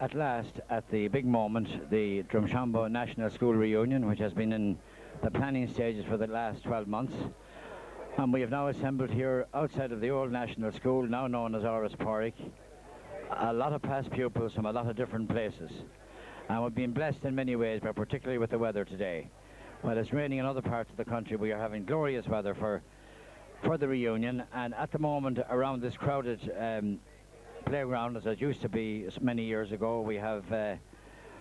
at last, at the big moment, the Drumshanbo National School reunion, which has been in the planning stages for the last 12 months. And we have now assembled here outside of the old National School, now known as Áras Pádraig, a lot of past pupils from a lot of different places. And we've been blessed in many ways, but particularly with the weather today. While it's raining in other parts of the country, we are having glorious weather for the reunion. And at the moment, around this crowded playground, as it used to be many years ago, we have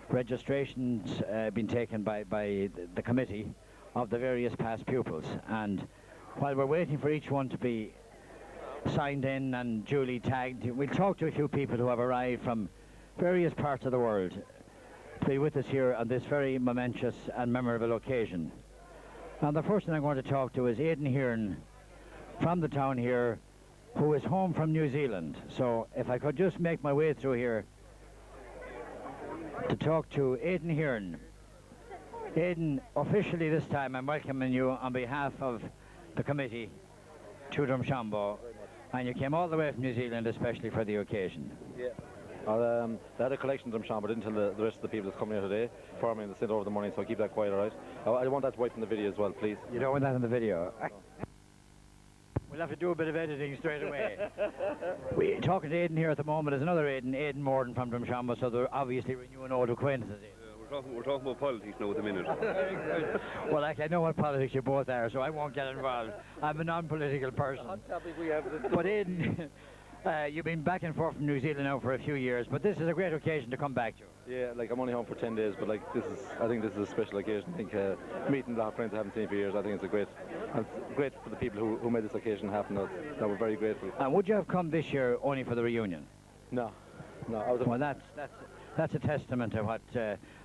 registrations been taken by the committee of the various past pupils. And while we're waiting for each one to be signed in and duly tagged, we'll talk to a few people who have arrived from various parts of the world to be with us here on this very momentous and memorable occasion. And the first one I'm going to talk to is Aidan Hearn from the town here, who is home from New Zealand. So if I could just make my way through here to talk to Aidan Hearn. Aidan, officially this time I'm welcoming you on behalf of the committee to Drumshanbo, and you came all the way from New Zealand especially for the occasion. Yeah. They had a collection of Drumshanbo, but didn't tell the rest of the people that's coming here today for me, and they sent over the money, so I'll keep that quiet, alright? I want that right in the video as well, please. You don't want that in the video? We'll have to do a bit of editing straight away. We're talking to Aidan here at the moment. There's another Aidan Morden from Drumshanbo, so they're obviously renewing old acquaintances. We're talking about politics now at the minute. Well, actually, I know what politics you both are, so I won't get involved. I'm a non-political person. But Aidan, you've been back and forth from New Zealand now for a few years, but this is a great occasion to come back to. Yeah, like I'm only home for 10 days, but like I think this is a special occasion. I think meeting a lot of friends I haven't seen for years, I think it's great for the people who made this occasion happen. That we're very grateful. And would you have come this year only for the reunion? No. Well, that's a testament to what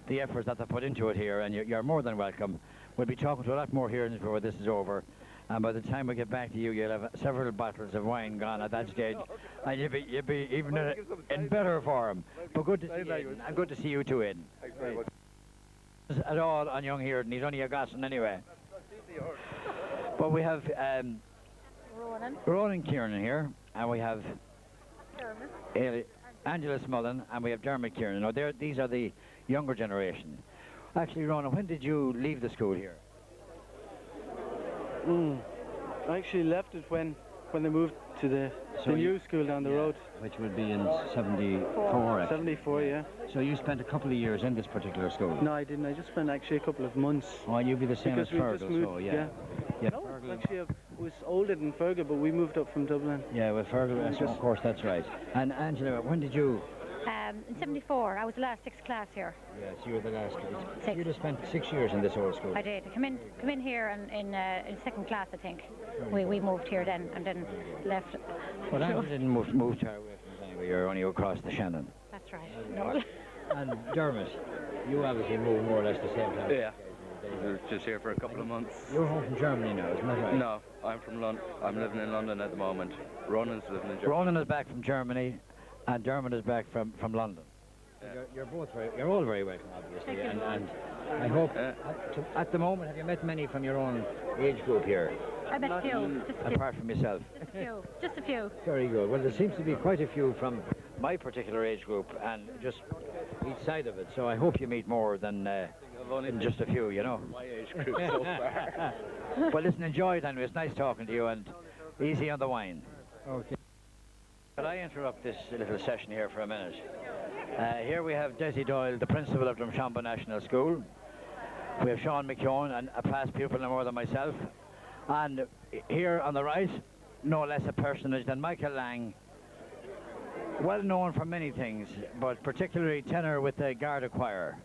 the efforts that they put into it here, and you're more than welcome. We'll be talking to a lot more here before this is over, and by the time we get back to you, you'll have several bottles of wine gone at that stage, and you'll be even in better form. But good to see you, and good to see you too, Aidan. Thanks very much. At all on young Hearn, he's only a Gosson anyway. But we have Ronan Kieran here, and we have Angela Smullen, and we have Dermot Kieran. Now, these are the younger generation. Actually, Ronan, when did you leave the school here? I actually left it when they moved to the new school down the road. Which would be in 74, actually. 74, yeah. So you spent a couple of years in this particular school? No, I didn't. I just spent actually a couple of months. Oh, you'd be the same as Because we Fergal, just moved, so yeah. No, actually, I was older than Fergal, but we moved up from Dublin. Yeah, well, Fergal, of course, that's right. And Angela, when did you... In 74, I was the last sixth class here. Yes, you were the last. Six. You'd have spent 6 years in this old school. I did. Come in here in second class, I think. We moved here then and then left. But Angela didn't move to our way from us anyway. You're only across the Shannon. That's right. No. And Dermot, you obviously moved more or less the same time. Yeah. We're just here for a couple of months. You're home from Germany now, isn't that right? No, I'm from London. I'm living in London at the moment. Ronan's living in Germany. Ronan is back from Germany, and Dermot is back from London. Yeah. You're all very welcome, obviously, and I hope at the moment, have you met many from your own age group here? I met a few. Just a few. Apart from yourself? Just a few. Just a few. Very good. Well, there seems to be quite a few from my particular age group, and just each side of it. So I hope you meet more than just a few, you know. My age group so far. Well, listen, enjoy it, and it was nice talking to you, and easy on the wine. Okay. Could I interrupt this little session here for a minute? Here we have Desi Doyle, the principal of Drumshanbo National School. We have Sean McKeown, and a past pupil no more than myself. And here on the right, no less a personage than Michael Lang, well known for many things, but particularly tenor with the Garda Choir.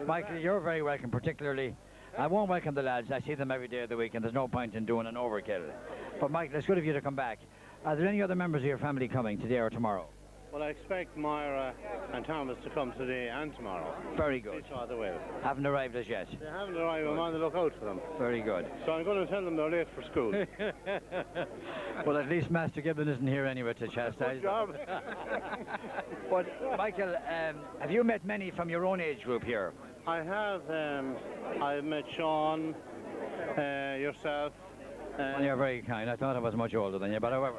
Michael, you're very welcome, particularly. I won't welcome the lads. I see them every day of the week, and there's no point in doing an overkill. But Michael, it's good of you to come back. Are there any other members of your family coming today or tomorrow? Well, I expect Myra and Thomas to come today and tomorrow. Very good. Each other will. Haven't arrived as yet? They haven't arrived. I'm on the lookout for them. Very good. So I'm going to tell them they're late for school. Well, at least Master Gibbon isn't here anyway to chastise Good job. But, Michael, have you met many from your own age group here? I have. I've met Sean, yourself. Well, you're very kind. I thought I was much older than you, but however.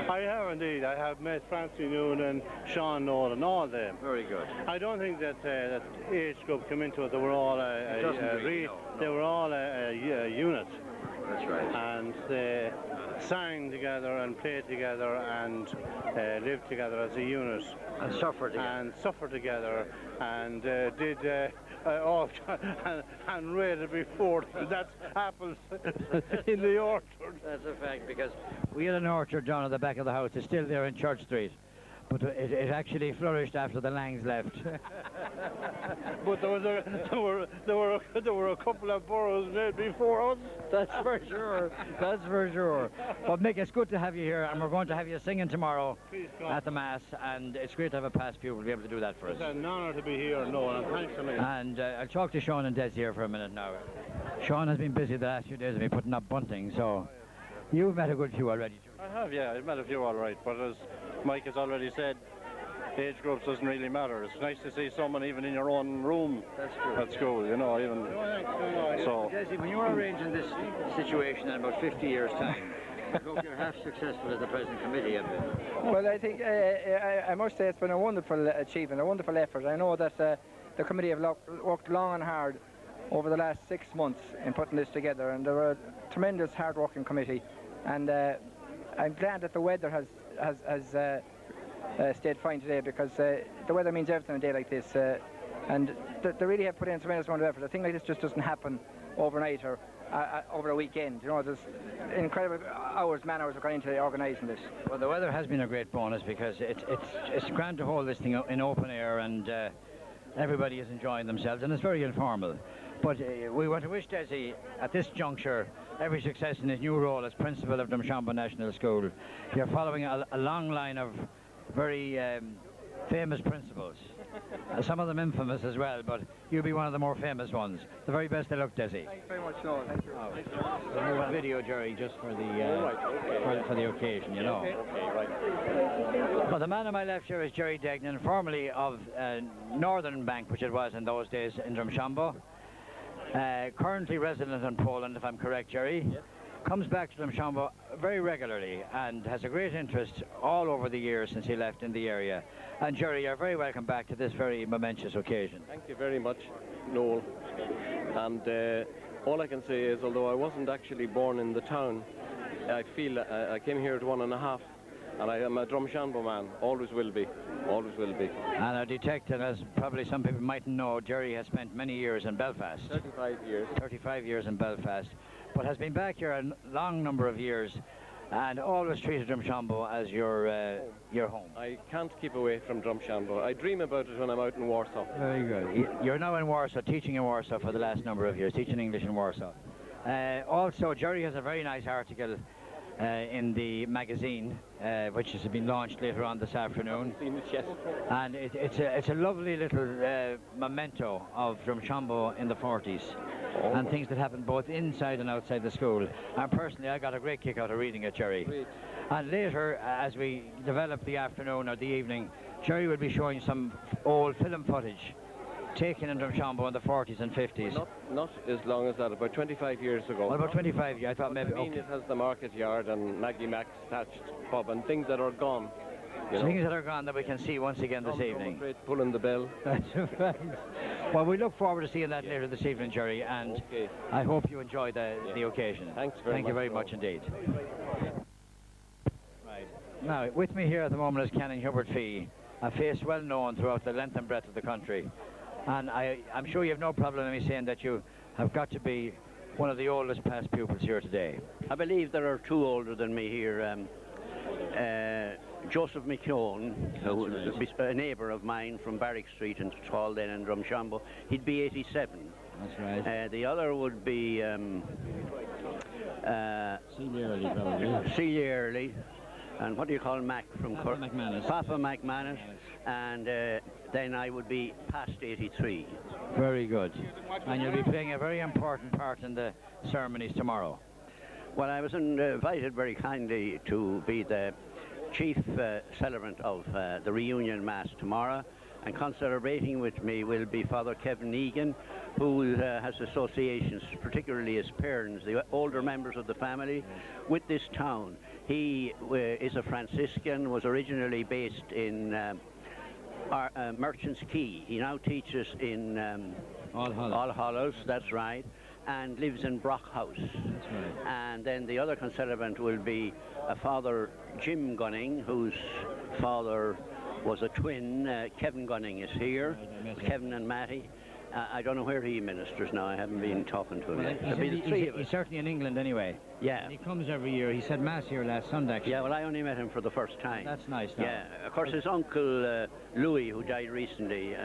I have indeed. I have met Francie Noon and Sean Nolan and all them. Very good. I don't think that that age group came into it. They were all they were all a unit. That's right. And they sang together and played together and lived together as a unit. And suffered together. And suffered together and did and raided before. That's apples in the orchard. That's a fact, because we had an orchard down at the back of the house. It's still there in Church Street. But it actually flourished after the Langs left. But there were a couple of boroughs made before us. That's for sure. That's for sure. But Mick, it's good to have you here, and we're going to have you singing tomorrow at the Mass, and it's great to have a past pupil to be able to do that for us. It's an honour to be here, Noel, and thanks a million. And I'll talk to Sean and Des here for a minute now. Sean has been busy the last few days of me putting up bunting, so you've met a good few already. I have, yeah. I've met a few all right, but as Mike has already said, age groups doesn't really matter. It's nice to see someone even in your own room at school, you know, even so. Jesse, when you were arranging this situation in about 50 years' time, I hope you're half successful as the present committee of it. Well, I think I must say it's been a wonderful achievement, a wonderful effort. I know that the committee have worked long and hard over the last 6 months in putting this together, and they're a tremendous hard-working committee. And I'm glad that the weather has stayed fine today, because the weather means everything on a day like this. And they really have put in a tremendous amount of effort. A thing like this just doesn't happen overnight or over a weekend. You know, there's incredible man-hours have gone into organising this. Well, the weather has been a great bonus, because it's grand to hold this thing in open air, and everybody is enjoying themselves, and it's very informal. But we want to wish Desi, at this juncture, every success in his new role as principal of Drumshanbo National School. You're following a long line of very famous principals. Some of them infamous as well, but you'll be one of the more famous ones. The very best of luck, Desi. Thanks very much, Noel. Thank you. A video, Jerry, just for the for the occasion, you know. Okay, right. Well, the man on my left here is Jerry Degnan, formerly of Northern Bank, which it was in those days in Drumshanbo. Currently resident in Poland, if I'm correct, Jerry. Yes. Comes back to Drumshanbo very regularly and has a great interest all over the years since he left in the area. And Jerry, you're very welcome back to this very momentous occasion. Thank you very much, Noel. And all I can say is, although I wasn't actually born in the town, I feel I came here at 1.5, and I am a Drumshanbo man, always will be, always will be. And I detect, and as probably some people mightn't know, Jerry has spent many years in Belfast. 35 years. 35 years in Belfast, but has been back here a long number of years, and always treated Drumshanbo as your home. I can't keep away from Drumshanbo. I dream about it when I'm out in Warsaw. Very good. You're now in Warsaw, teaching in Warsaw for the last number of years, teaching English in Warsaw. Also, Jerry has a very nice article in the magazine, which has been launched later on this afternoon. And it's a lovely little memento of Drumshanbo in the 40s. And things that happened both inside and outside the school. And personally, I got a great kick out of reading it, Jerry. Great. And later, as we develop the afternoon or the evening, Jerry will be showing some old film footage taken in Drumshanbo in the 40s and 50s. Not as long as that, about 25 years ago. What about 25 years? I thought maybe... I mean, it has the market yard and Maggie Mac's thatched pub and things that are gone. Things that are gone that we can see once again this evening. Pulling the bell. That's right. Well, we look forward to seeing that later this evening, Jerry, and I hope you enjoy the occasion. Thanks very much. Thank you very much indeed. Right. Now, with me here at the moment is Canon Hubert Fee, a face well known throughout the length and breadth of the country. And I'm sure you have no problem in me saying that you have got to be one of the oldest past pupils here today. I believe there are two older than me here. Joseph McKeown, who was a neighbour of mine from Barrack Street in Tallden and Drumshanbo, he'd be 87. That's right. The other would be Celia Early, probably. Celia Early, and what do you call Mac from Papa McManus. Papa McManus, and then I would be past 83. Very good. And you'll be playing a very important part in the ceremonies tomorrow. Well, I was invited very kindly to be the chief celebrant of the reunion mass tomorrow, And celebrating with me will be Father Kevin Egan, who has associations, particularly his parents, the older members of the family, with this town. He is a Franciscan, was originally based in Merchants Quay. He now teaches in All Hallows, that's right, and lives in Brock House. That's right. And then the other concelebrant will be Father Jim Gunning, whose father was a twin. Kevin Gunning is here, Kevin and Matty. I don't know where he ministers now. I haven't been talking to him yet. He's certainly in England anyway. Yeah. And he comes every year. He said Mass here last Sunday, actually. Yeah, well, I only met him for the first time. That's nice. Now. Yeah, of course, his uncle Louis, who died recently,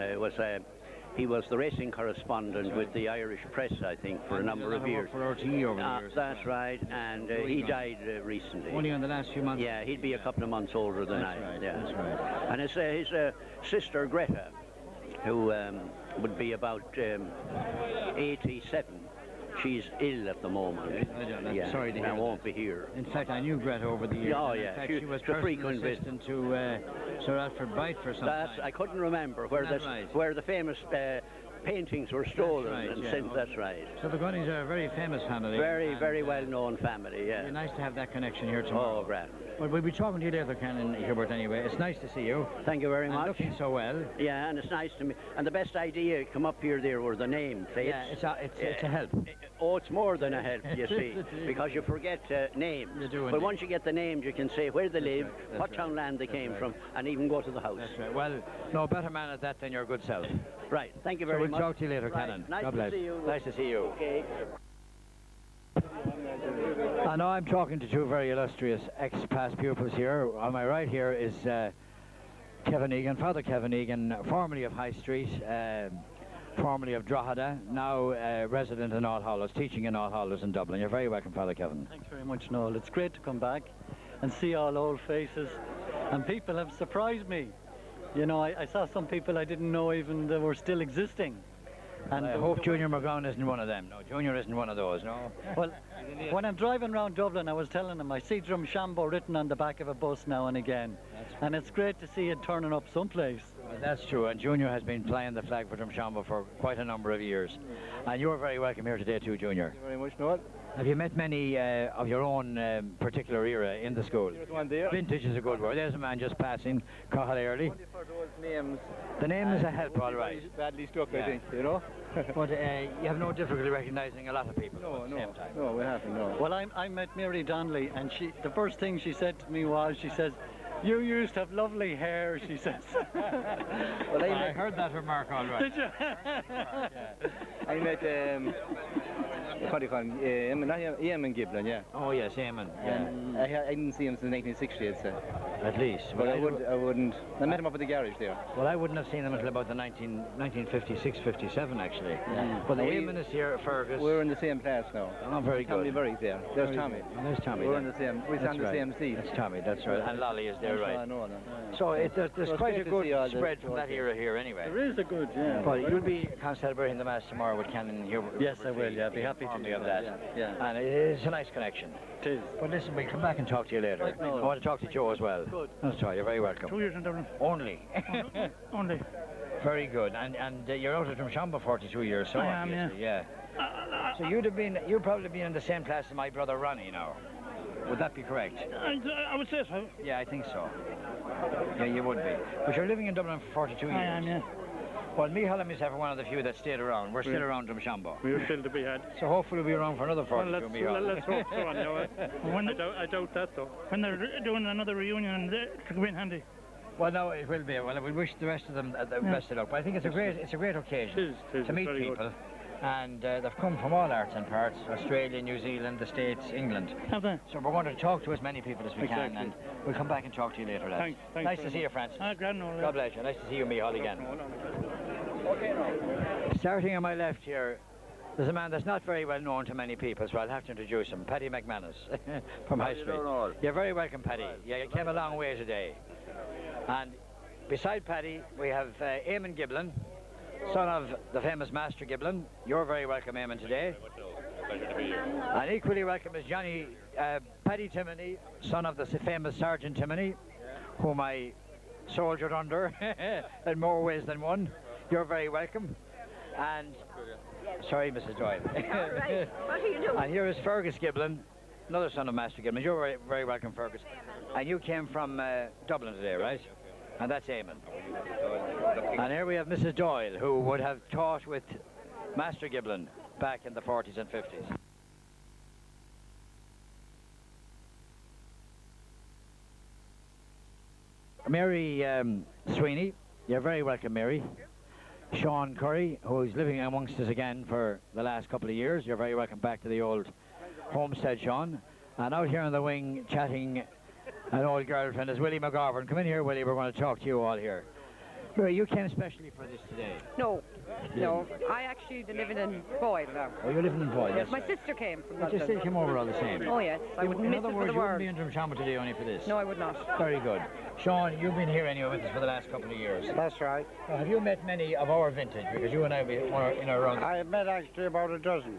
he was the racing correspondent with the Irish Press, I think, for a number of years. For RTE over the years. That's right, and he died recently. Only in the last few months. Yeah, he'd be a couple of months older than I. Right, yeah. That's right. And his sister Greta, who would be about 87. She's ill at the moment. I'm sorry to hear I won't be here. In fact, I knew Greta over the years. Oh, In yeah. fact, She she was a personal frequent assistant to Sir Alfred Bright for some time. I couldn't remember where Right. where the famous paintings were stolen. Right, and yeah, since okay. That's right. So the Gunnings are a very famous family. Very, and, very well-known family, yeah. It's nice to have that connection here tomorrow. Oh, grand. Well, we'll be talking to you later, Ken and Hubert, anyway. It's nice to see you. Thank you very And much. looking so well. Yeah, and it's nice to meet. And the best idea come up here there were the name plates. Yeah, it's a help. Oh, it's more than a help, you see, because you forget names. You do But indeed. once you get the names, you can say where they live, That's what right. town land they came from, and even go to the house. That's right. Well, no better man at that than your good self. Right, thank you So very we'll much. talk to you later, Right. Canon. Nice God to bless. see you. Nice to see you. Okay. I know I'm talking to two very illustrious ex-past pupils here. On my right here is Kevin Egan, Father Kevin Egan, formerly of High Street, formerly of Drogheda, now resident in All Hallows, teaching in All Hallows in Dublin. You're very welcome, Father Kevin. Thanks very much, Noel. It's great to come back and see all old faces, and people have surprised me. You know, I saw some people I didn't know even they were still existing. And I hope Junior McGowan isn't one of them. No, Junior isn't one of those, no. Well, when I'm driving around Dublin, I was telling them I see Drumshanbo written on the back of a bus now and again. And it's great to see it turning up someplace. Well, that's true, and Junior has been flying the flag for Drumshanbo for quite a number of years. And you're very welcome here today too, Junior. Thank you very much, Noel. Have you met many of your own particular era in the school? There's one there. Vintage is a good word. There's a man just passing, Cathal Early. Only for those names. The name is a help, all right. Badly struck, Yeah. I think, you know? But you have no difficulty recognising a lot of people at the same time. No, we haven't, no. Well, I met Mary Donnelly, and the first thing she said to me was, she says, "You used to have lovely hair," she says. Well, I heard that remark all right. Did you? I met, what do you call him? Eamon Giblin, yeah. Oh yes, Eamon. Yeah. I didn't see him since 1960, I'd say. At least. But I wouldn't. I met him up at the garage there. Well, I wouldn't have seen him until about the 1956, 57 actually. Yeah. But the Eamon is here, Fergus. We're in the same class now. Oh, very Tommy good. Berry's there. There's Tommy. Oh, there's Tommy. We're then. in the same. We That's stand the right. same seat. That's Tommy. That's right. And Lolly is there, right? I know. So there's it's quite great a to see all good the spread from that okay. era here, anyway. There is a good, yeah. But you'll be celebrating the Mass tomorrow with Canon here. Yes, I will, yeah, I'll be happy to inform do you of that, that. yeah. And it's a nice connection. It is. But listen, we'll come back and talk to you later. Right, I no. want to talk to Joe as well. Good. That's right, you're very welcome. 2 years in Dublin. Only. Only. Very good. And you're out of Drumshanbo 42 years, so I am, obviously, yeah. So you'd probably been in the same class as my brother Ronnie now. Would that be correct? I would say so. Yeah, I think so. Yeah, you would be. But you're living in Dublin for 42 years. I am, yeah. Well, Michal and myself are one of the few that stayed around. We're still around Drumshanbo. We're still to be had. So hopefully we'll be around for another 42, Michal. Let's hope so, anyway. I doubt that, though. When they're doing another reunion, it could be in handy. Well, no, it will be. Well, we wish the rest of them the best of luck. But I think it's a great occasion to meet people. Good. And they've come from all arts and parts: Australia, New Zealand, the States, England. Have they? So we're going to talk to as many people as we can, and we'll come back and talk to you later, lads. Thanks Nice very to see you, Francis. Grand, no, God bless you. Nice to see you, Michal, again. Starting on my left here, there's a man that's not very well known to many people, so I'll have to introduce him, Paddy McManus from High Street. You're very welcome, Paddy. You came a long way today. And beside Paddy, we have Eamon Giblin, son of the famous Master Giblin. You're very welcome, Eamon, today. Pleasure to be here. And equally welcome is Paddy Timoney, son of the famous Sergeant Timoney, whom I soldiered under in more ways than one. You're very welcome. And sorry, Mrs. Doyle. Right. What are you doing? And here is Fergus Giblin, another son of Master Giblin. You're very, very welcome, Fergus. And you came from Dublin today, right? And that's Eamon. And here we have Mrs. Doyle, who would have taught with Master Giblin back in the 40s and 50s. Mary Sweeney, you're very welcome, Mary. Sean Curry, who's living amongst us again for the last couple of years. You're very welcome back to the old homestead, Sean. And out here on the wing, chatting an old girlfriend, is Willie McGovern. Come in here, Willie, we're going to talk to you all here. Mary, you came specially for this today. No, no. I actually live in Boyle now. Oh, you're living in Boyle, Yes, that's my right. sister came from But you London. still came over all the same. Oh, yes. I wouldn't miss it In other for words, the you wouldn't world. be in Drumshanbo today only for this. No, I would not. Very good. Sean, you've been here anyway with us for the last couple of years. That's right. Have you met many of our vintage? Because you and I are in our own. I've met actually about a dozen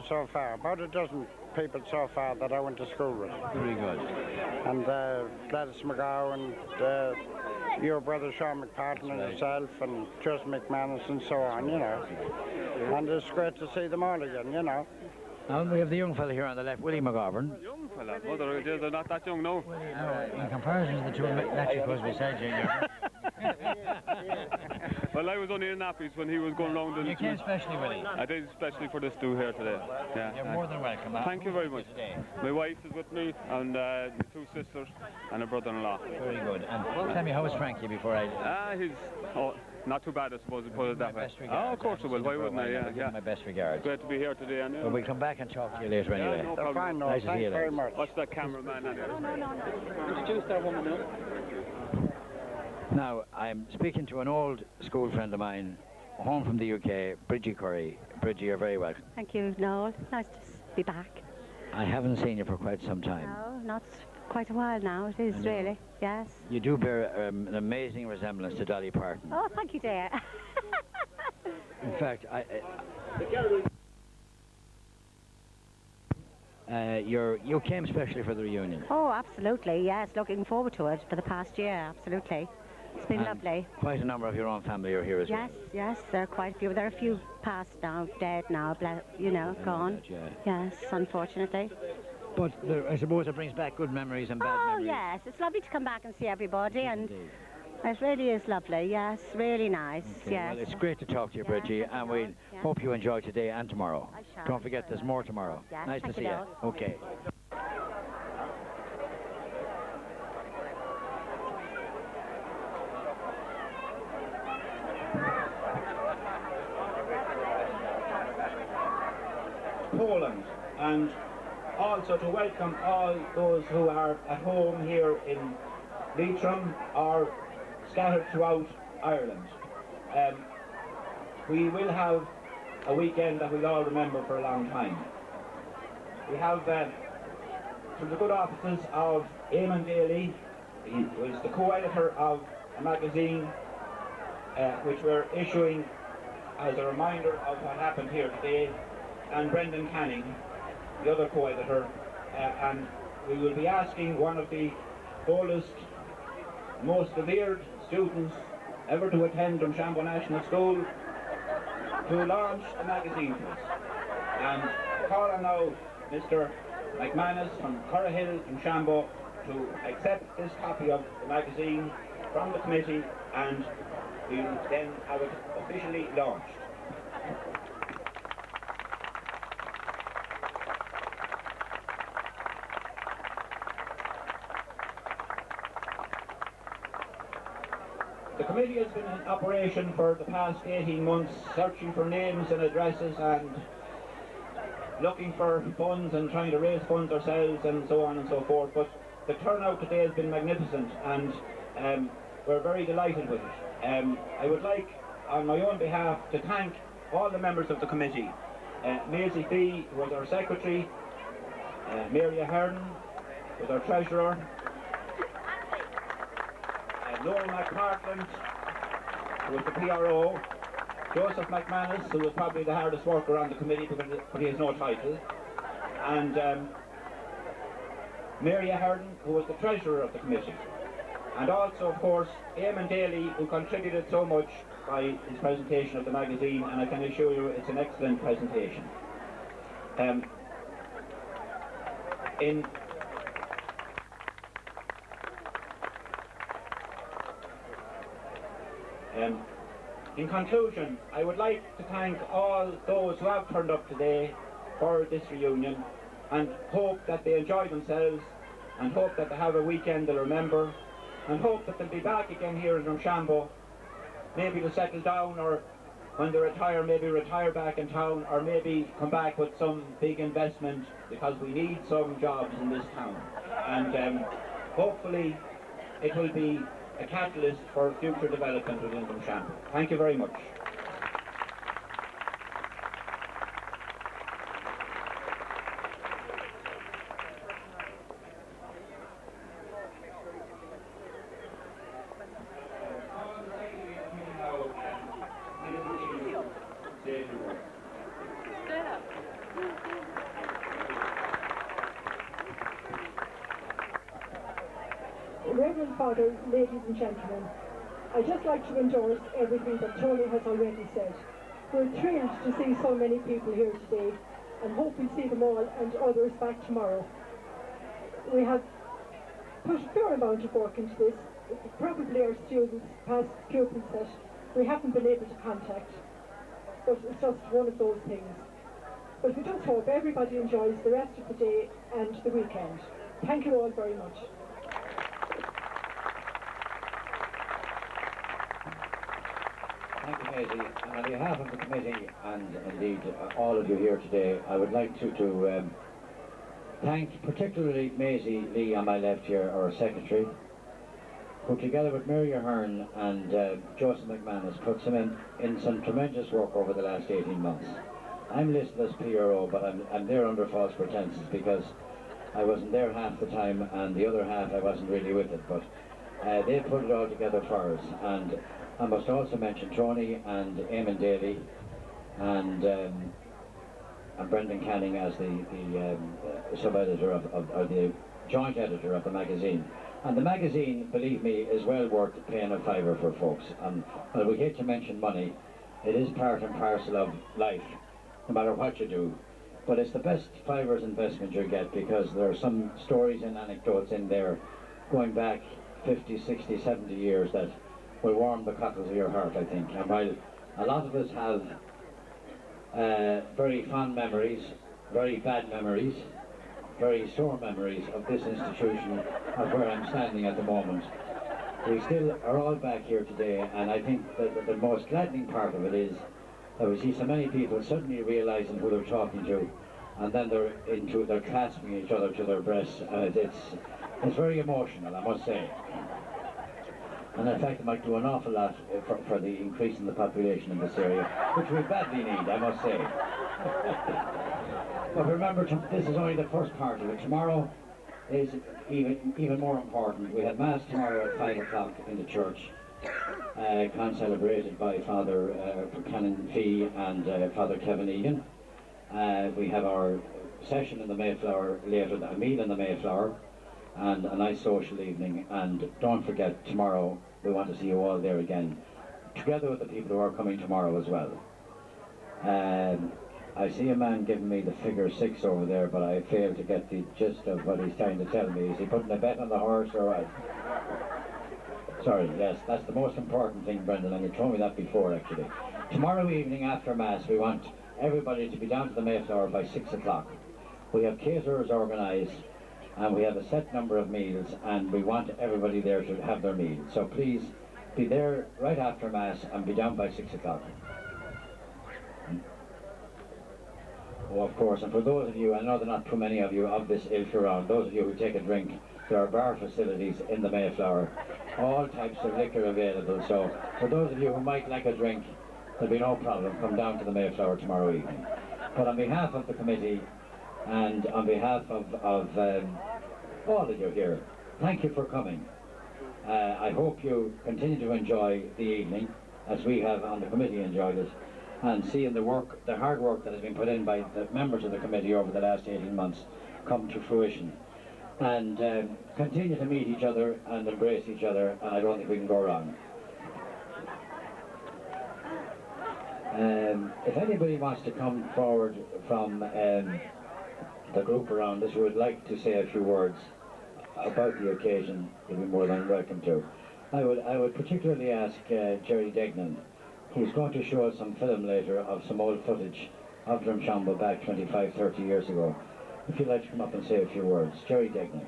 so far. About a dozen people so far that I went to school with. Very good. And Gladys McGowan, your brother Sean McPartlin and yourself, and Justin McManus and so on, you know. And it's great to see them all again, you know. And we have the young fella here on the left, Willie McGovern. Young fella? Well, they're not that young now. In comparison to the two Metricos beside you, Well, I was only in nappies when he was going round. You came specially, Willie? I did especially for this do here today. Yeah. You're more than welcome. Thank you very much. My wife is with me, and my two sisters, and a brother-in-law. Very good. And tell me, how is Frankie before I... He's not too bad, I suppose, to put it that way. Oh, of course I will. Why wouldn't I? Yeah, yeah. My best regards. Great to be here today. And, But we'll come back and talk to you later anyway. Yeah, no problem. Fine, no, Nice to see thanks you very lads. much. Watch that cameraman anyway. No. Introduce that woman now. Now, I'm speaking to an old school friend of mine, home from the UK, Bridgie Curry. Bridgie, you're very welcome. Thank you, Noel. Nice to be back. I haven't seen you for quite some time. No, not quite a while now. It is really, yes. You do bear an amazing resemblance to Dolly Parton. Oh, thank you, dear. In fact, you came especially for the reunion. Oh, absolutely, yes. Looking forward to it for the past year, absolutely. It's been And lovely. Quite a number of your own family are here as well. Yes, there are quite a few. There are a few past now, dead now, gone. Yeah. Yes, unfortunately. But I suppose it brings back good memories and bad memories. Oh, yes. It's lovely to come back and see everybody, and it really is lovely. Yes, really nice. Okay, Yes. well, it's great to talk to you, Bridgie, and we hope you enjoy today and tomorrow. I shall. Don't forget, there's more tomorrow. Yes, Nice to thank see you, you. Noel. Okay. Poland, and also to welcome all those who are at home here in Leitrim or scattered throughout Ireland. We will have a weekend that we'll all remember for a long time. We have, through the good offices of Eamon Daly, he was the co-editor of a magazine which we're issuing as a reminder of what happened here today, and Brendan Canning, the other co-editor, and we will be asking one of the oldest, most revered students ever to attend Drumshanbo National School to launch a magazine for us. And call on now Mr. McManus from Currahill, Drumshanbo, to accept this copy of the magazine from the committee, and we'll then have it officially launched. The committee has been in operation for the past 18 months, searching for names and addresses and looking for funds and trying to raise funds ourselves and so on and so forth. But the turnout today has been magnificent, and we're very delighted with it. I would like, on my own behalf, to thank all the members of the committee. Maisie Fee, who was our secretary, Mary Ahern was our treasurer, Laura McPartland, who was the PRO, Joseph McManus, who was probably the hardest worker on the committee but he has no title, and Mary Ahern, who was the treasurer of the committee. and also, of course, Eamon Daly, who contributed so much by his presentation of the magazine, and I can assure you it's an excellent presentation. In conclusion, I would like to thank all those who have turned up today for this reunion, and hope that they enjoy themselves, and hope that they have a weekend they'll remember, and hope that they'll be back again here in Drumshanbo, maybe to settle down, or when they retire, maybe retire back in town, or maybe come back with some big investment, because we need some jobs in this town. And hopefully it will be a catalyst for future development within Drumshanbo. Thank you very much. Reverend Father, ladies and gentlemen, I'd just like to endorse everything that Tony has already said. We're thrilled to see so many people here today, and hope we see them all and others back tomorrow. We have put a fair amount of work into this. Probably our students, past pupils that we haven't been able to contact, but it's just one of those things. But we just hope everybody enjoys the rest of the day and the weekend. Thank you all very much. Thank you, Maisie. And on behalf of the committee, and indeed all of you here today, I would like to thank particularly Maisie Lee on my left here, our secretary, who together with Mary Ahern and Joseph McManus put some in some tremendous work over the last 18 months. I'm listed as PRO, but I'm there under false pretenses because I wasn't there half the time, and the other half I wasn't really with it, but they put it all together for us. And I must also mention Tony and Eamon Daly and Brendan Canning as the sub-editor or the joint editor of the magazine. And the magazine, believe me, is well worth paying a fiver for folks. And while we hate to mention money, it is part and parcel of life, no matter what you do. But it's the best fivers investment you get, because there are some stories and anecdotes in there going back 50, 60, 70 years that will warm the cockles of your heart, I think. And while a lot of us have very fond memories, very bad memories, very sore memories of this institution, of where I'm standing at the moment, we still are all back here today. And I think that the most gladdening part of it is that we see so many people suddenly realising who they're talking to, and then they're clasping each other to their breasts. It's very emotional, I must say. And in fact, it might do an awful lot for the increase in the population in this area, which we badly need, I must say. But remember, this is only the first part of it. Tomorrow is even more important. We have Mass tomorrow at 5 o'clock in the church, celebrated by Father Canon Fee and Father Kevin Egan. We have our session in the Mayflower later, a meal in the Mayflower, and a nice social evening. And don't forget, tomorrow we want to see you all there again, together with the people who are coming tomorrow as well. I see a man giving me the figure 6 over there, but I fail to get the gist of what he's trying to tell me. Is he putting a bet on the horse, or what? Sorry, yes, that's the most important thing, Brendan, and you told me that before, actually. Tomorrow evening after Mass, we want everybody to be down to the Mayflower by 6 o'clock. We have caterers organised, and we have a set number of meals, and we want everybody there to have their meal. So please be there right after Mass and be down by 6 o'clock. Oh, of course, and for those of you, I know there are not too many of you of this ilk around, those of you who take a drink, there are bar facilities in the Mayflower, all types of liquor available. So for those of you who might like a drink, there'll be no problem. Come down to the Mayflower tomorrow evening. But on behalf of the committee and on behalf of all of you here, thank you for coming. I hope you continue to enjoy the evening as we have on the committee enjoyed it, and seeing the hard work that has been put in by the members of the committee over the last 18 months come to fruition. and continue to meet each other and embrace each other, and I don't think we can go wrong. If anybody wants to come forward from the group around us who would like to say a few words about the occasion, you'll be more than welcome to. I would particularly ask Jerry Degnan, who's going to show us some film later of some old footage of Drumshanbo back 25, 30 years ago. If you'd like to come up and say a few words. Jerry Degnan.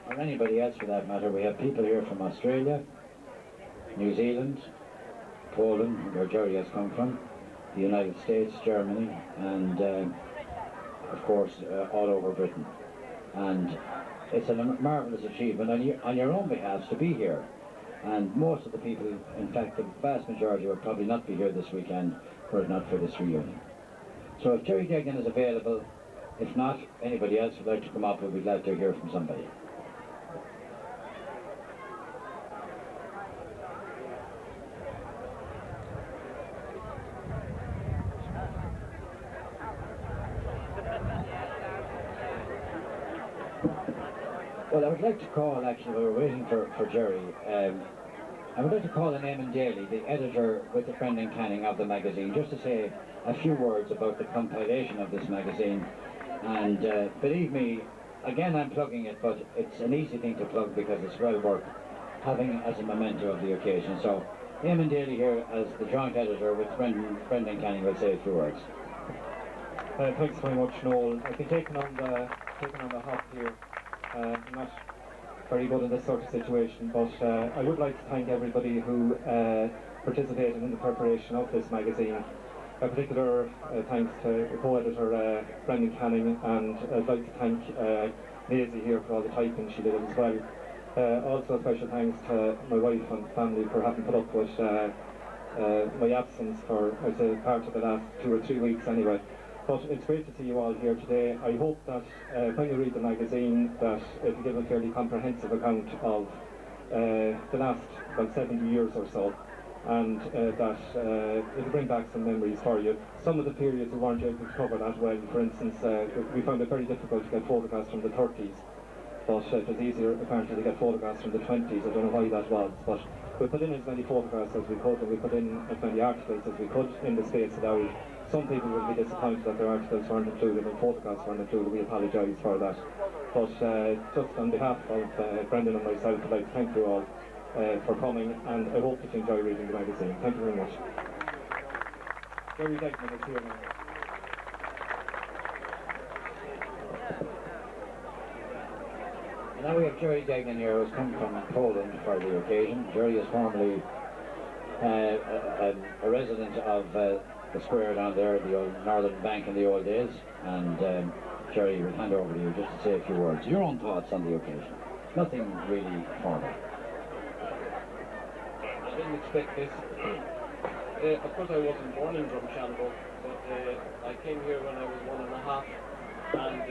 Or anybody else for that matter. We have people here from Australia, New Zealand, Poland, where Jerry has come from, the United States, Germany, and of course all over Britain. And it's a marvellous achievement on your own behalf to be here. And most of the people, in fact the vast majority, will probably not be here this weekend were it not for this reunion. So if Jerry Degnan is available, if not, anybody else would like to come up, we'll be glad to hear from somebody. Well, I would like to call, actually, while we're waiting for Jerry, I would like to call on Eamon Daly, the editor with the Brendan Canning of the magazine, just to say a few words about the compilation of this magazine. And believe me, again I'm plugging it, but it's an easy thing to plug because it's well worth having as a memento of the occasion. So Eamon Daly here as the joint editor with Brendan Canning will say a few words. Thanks very much, Noel. I've been taken on the hop here. Not very good in this sort of situation, but I would like to thank everybody who participated in the preparation of this magazine. A particular thanks to the co-editor Brendan Canning, and I'd like to thank Maisie here for all the typing she did as well. Also a special thanks to my wife and family for having put up with my absence for, I'd say, part of the last 2 or 3 weeks anyway. But it's great to see you all here today. I hope that when you read the magazine that it will give a fairly comprehensive account of the last about 70 years or so, and that it'll bring back some memories for you. Some of the periods we weren't able to cover that well. For instance, we found it very difficult to get photographs from the 30s, but it was easier apparently to get photographs from the 20s. I don't know why that was, but we put in as many photographs as we could, and we put in as many articles as we could in the space allowed. Some people will be disappointed that their articles weren't included and photographs weren't included. We apologise for that. But just on behalf of Brendan and myself, I'd like to thank you all for coming, and I hope that you enjoy reading the magazine. Thank you very much. Very thankful to you now. Now we have Jerry Degnan here, who's come from Poland for the occasion. Jerry is formerly a resident of the square down there, the old Northern Bank in the old days, and Jerry will hand over to you just to say a few words. Your own thoughts on the occasion. Nothing really formal. I didn't expect this. Of course I wasn't born in Drumshanbo, but I came here when I was 1.5, and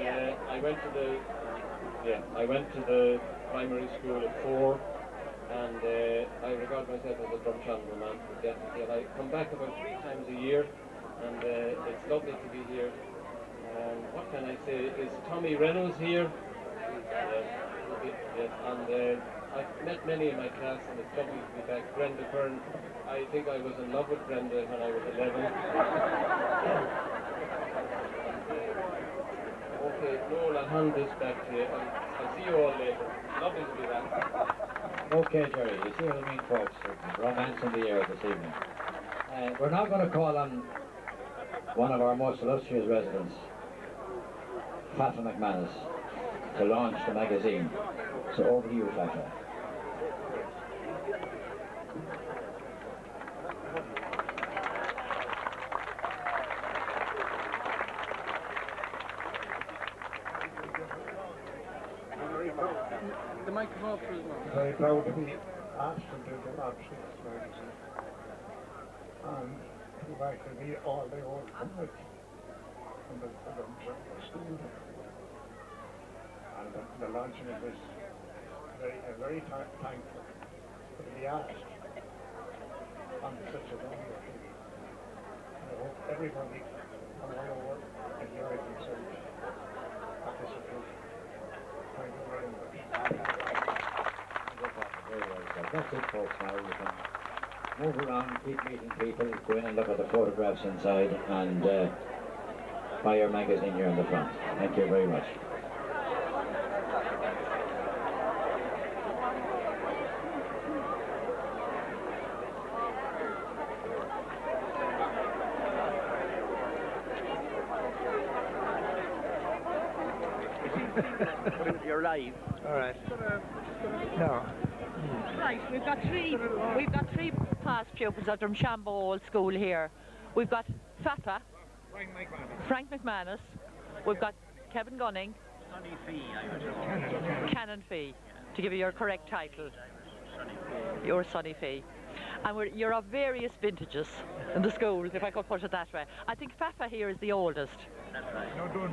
I went to the primary school at 4, and I regard myself as a Drumshanbo man, definitely, and I come back about 3 times a year, and it's lovely to be here. What can I say? Is Tommy Reynolds here? Yes, and I've met many in my class, and it's lovely to be back. Brenda Byrne, I think I was in love with Brenda when I was 11. Okay, Noel, I'll hand this back to you. I'll see you all later. Lovely to be back. Okay, Jerry, you see what I mean, folks? There's romance in the air this evening. We're now going to call on one of our most illustrious residents, Fafa McManus, to launch the magazine. So over to you, Fafa. The microphone for his mouth. Very proud to be asked to do the launch of this magazine. And invite to meet all the old comrades from the Drumshanbo school. And the launching of this, very thankful to be asked on such a number of people. And I hope everybody on all over enjoyed themselves at this occasion. Thank you very much. Very well said. That's it, folks. Now we can move around, keep meeting people, go in and look at the photographs inside, and buy your magazine here in the front. Thank you very much. You're live. All right. No. Right, we've got three past pupils at Drumshanbo Old School here. We've got Fafa, Frank McManus, we've got Kevin Gunning, Canon Fee, to give you your correct title. Your Sonny Fee. And you're of various vintages in the school, if I could put it that way. I think Fafa here is the oldest. That's right. No, don't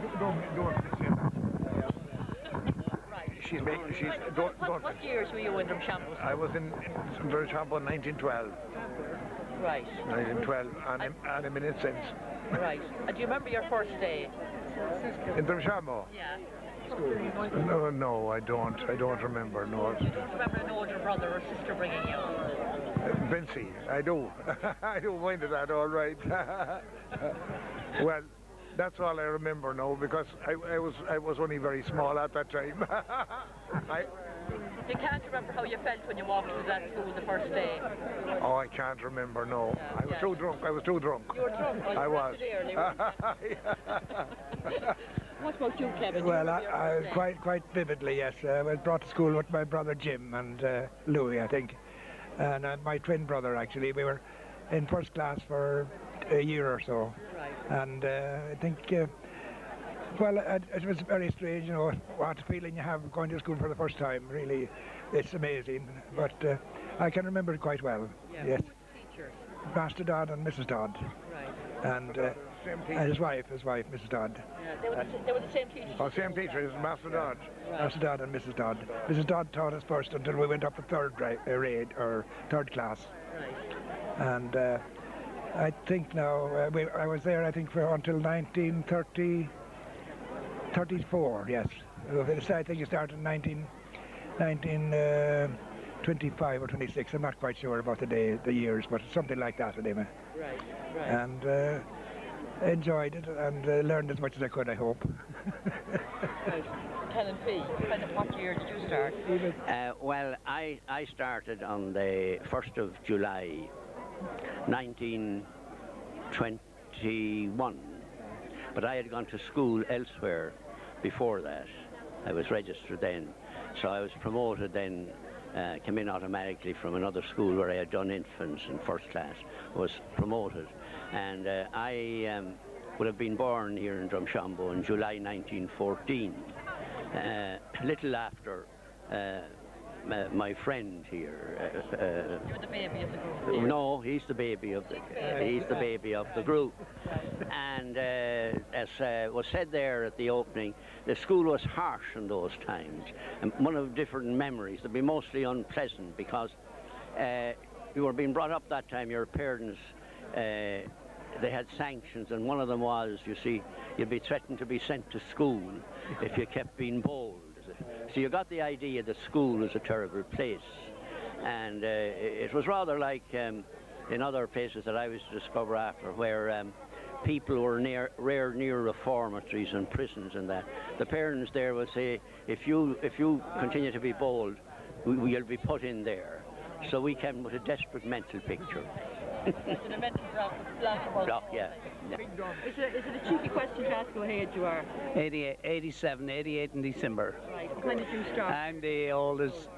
say that. What years were you in Drumshanbo? I was in Drumshanbo in 1912. Right. 1912, and I'm in it since. Right. And do you remember your first day? In Drumshanbo? Yeah. No, I don't remember, no. You don't remember an older brother or sister bringing you? Vincy, I do. I do mind of that, all right. Well, that's all I remember now, because I was only very small at that time. You can't remember how you felt when you walked into that school the first day? Oh, I can't remember, no. I was too drunk. You were drunk? I was. What about you, Kevin? Well, quite vividly, yes. I was brought to school with my brother Jim and Louis, I think. And my twin brother, actually. We were in first class for a year or so. Right. And I think, well, it was very strange, you know, what feeling you have going to school for the first time. Really, it's amazing. But I can remember it quite well. Yeah. Yes. Who were the teachers? Master Dodd and Mrs. Dodd. Right. And his wife, Mrs. Dodd. Yeah, they were the same teachers. Oh, same teachers, Master Dodd. Right. Master Dodd and Mrs. Dodd. Mrs. Dodd taught us first until we went up to third class. Right. And I think now, I was there, I think, for until 1934, yes. I think it started in 1925 or 26. I'm not quite sure about the years, but something like that anyway. Right. And enjoyed it and learned as much as I could, I hope. Right. Canon Fee, what year did you start? Well, I started on the 1st of July, 1921. But I had gone to school elsewhere before that. I was registered then. So I was promoted then, came in automatically from another school where I had done infants in first class, was promoted. And I would have been born here in Drumshanbo in July 1914, a little after my friend here. You're the baby of the group. No, he's the baby of the group. And as was said there at the opening, the school was harsh in those times. And one of the different memories, they'd be mostly unpleasant because you were being brought up that time, your parents, they had sanctions, and one of them was, you see, you'd be threatened to be sent to school if you kept being bold. So you got the idea that school was a terrible place. And it was rather like in other places that I was to discover after, where people were near reformatories and prisons and that. The parents there would say, if you continue to be bold, you'll be put in there. So we came with a desperate mental picture. It's an mental block, yeah. Is it a cheeky question to ask how age you are? 87 in December. Right. When did you start? I'm the oldest.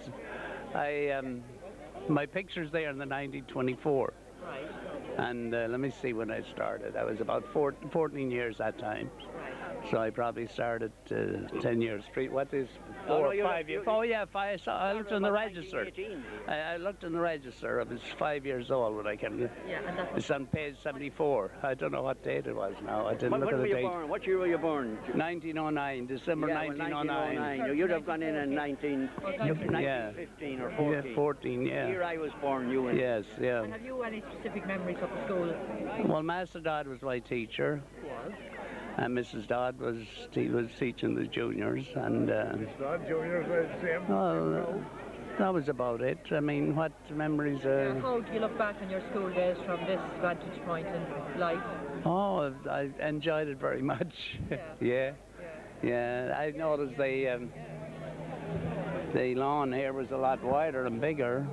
My picture's there in the 1924. Right. And let me see when I started. I was about 14 years that time. Right. So I probably started 10 years. What is 4 or 5 years? Oh yeah, five. I looked in the register. I looked in the register. I was 5 years old when I came here. Yeah, and that's It's on page 74. I don't know what date it was now. I didn't look at the date. Born? What year were you born? 1909, December 1909. 1909. You'd have gone in 1915 or 14. Yeah, 14, yeah. The year I was born, you went. Yes, yeah. And have you any specific memories of the school? Well, Master Dodd was my teacher. And Mrs. Dodd was teaching the juniors, and Juniors are the same. well, that was about it. I mean, what memories? How do you look back on your school days from this vantage point in life? Oh, I enjoyed it very much. Yeah. I noticed the lawn here was a lot wider and bigger.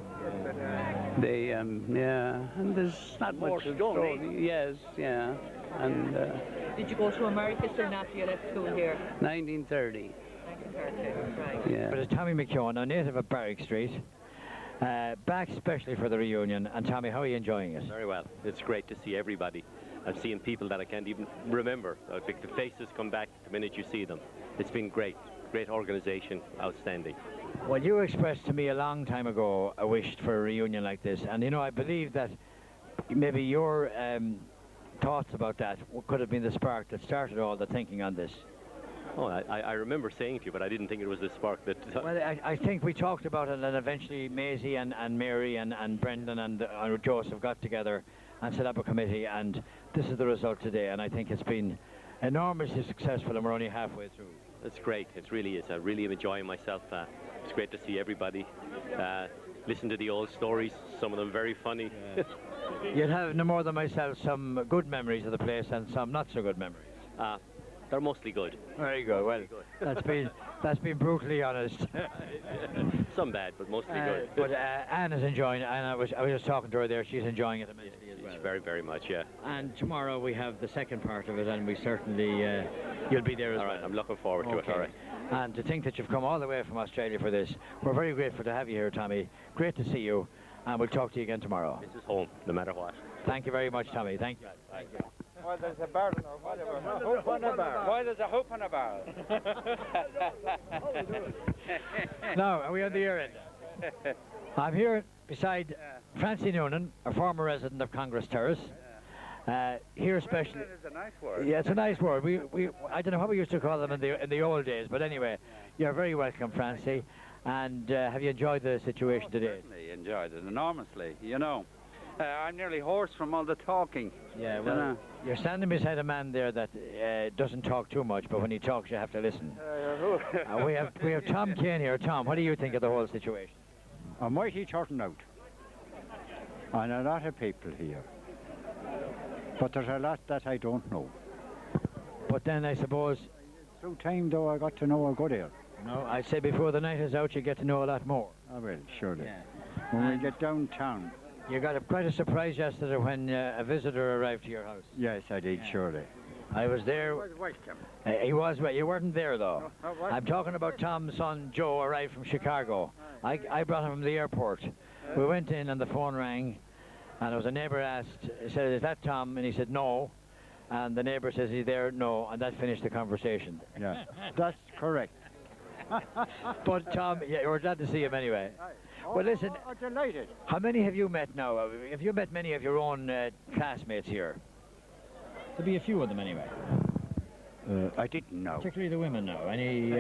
And there's not much stone. Yes, yeah, and. Did you go to America soon after you left school here? 1930. 1930, right. Yeah. But it's Tommy McKeown, a native of Barrack Street, back especially for the reunion. And Tommy, how are you enjoying it? Very well. It's great to see everybody. I'm seeing people that I can't even remember. I think the faces come back the minute you see them. It's been great. Great organisation, outstanding. Well, you expressed to me a long time ago a wish for a reunion like this. And, you know, I believe that maybe your thoughts about that could have been the spark that started all the thinking on this. Oh, I remember saying to you, but I didn't think it was the spark that... Well, I think we talked about it, and eventually Maisie and Mary and Brendan and Joseph got together and set up a committee, and this is the result today, and I think it's been enormously successful, and we're only halfway through. It's great. It really is. I really am enjoying myself. It's great to see everybody. Listen to the old stories, some of them very funny. Yeah. You'd have, no more than myself, some good memories of the place and some not so good memories. They're mostly good. Very good. Well, that's been brutally honest. Some bad, but mostly good. But Anne is enjoying it, and I was just talking to her there. She's enjoying it immensely as well. Very, very much, yeah. And tomorrow we have the second part of it, and we certainly you'll be there as well. All right, I'm looking forward to it. All right. And to think that you've come all the way from Australia for this, we're very grateful to have you here, Tommy. Great to see you, and we'll talk to you again tomorrow. This is home, no matter what. Thank you very much, Tommy. Thank you. Thank you. Well, there's a bar or whatever. Hoop on a bar. Why there's a hoop on a bar? Now, are we on the air end? I'm here beside Francie Noonan, a former resident of Congress Terrace. Here especially. It's a nice word. Yeah, it's a nice word. I don't know what we used to call them in the old days, but anyway, you're very welcome, Francie. And have you enjoyed the situation today? Certainly enjoyed it enormously. You know, I'm nearly hoarse from all the talking. Yeah, well, you're standing beside a man there that doesn't talk too much, but when he talks, you have to listen. We have Tom Kane here. Tom, what do you think of the whole situation? A mighty turnout, and a lot of people here. But there's a lot that I don't know. But then I suppose... Through time, though, I got to know a good deal. No, I'd say before the night is out, you get to know a lot more. I will, surely. Yeah. When we get downtown. You got quite a surprise yesterday when a visitor arrived to your house. Yes, I did, surely. I was there. He was, you weren't there, though. No, I'm talking about Tom's son, Joe, arrived from Chicago. I brought him from the airport. We went in and the phone rang, and there was a neighbour asked, said, "Is that Tom?" And he said, "No." And the neighbour says, "Is he there?" "No." And that finished the conversation. Yeah, that's correct. But Tom, yeah, we're glad to see him anyway. Well, listen, delighted. How many have you met now? Have you met many of your own classmates here? There'll be a few of them anyway. I didn't know. Particularly the women now. Any...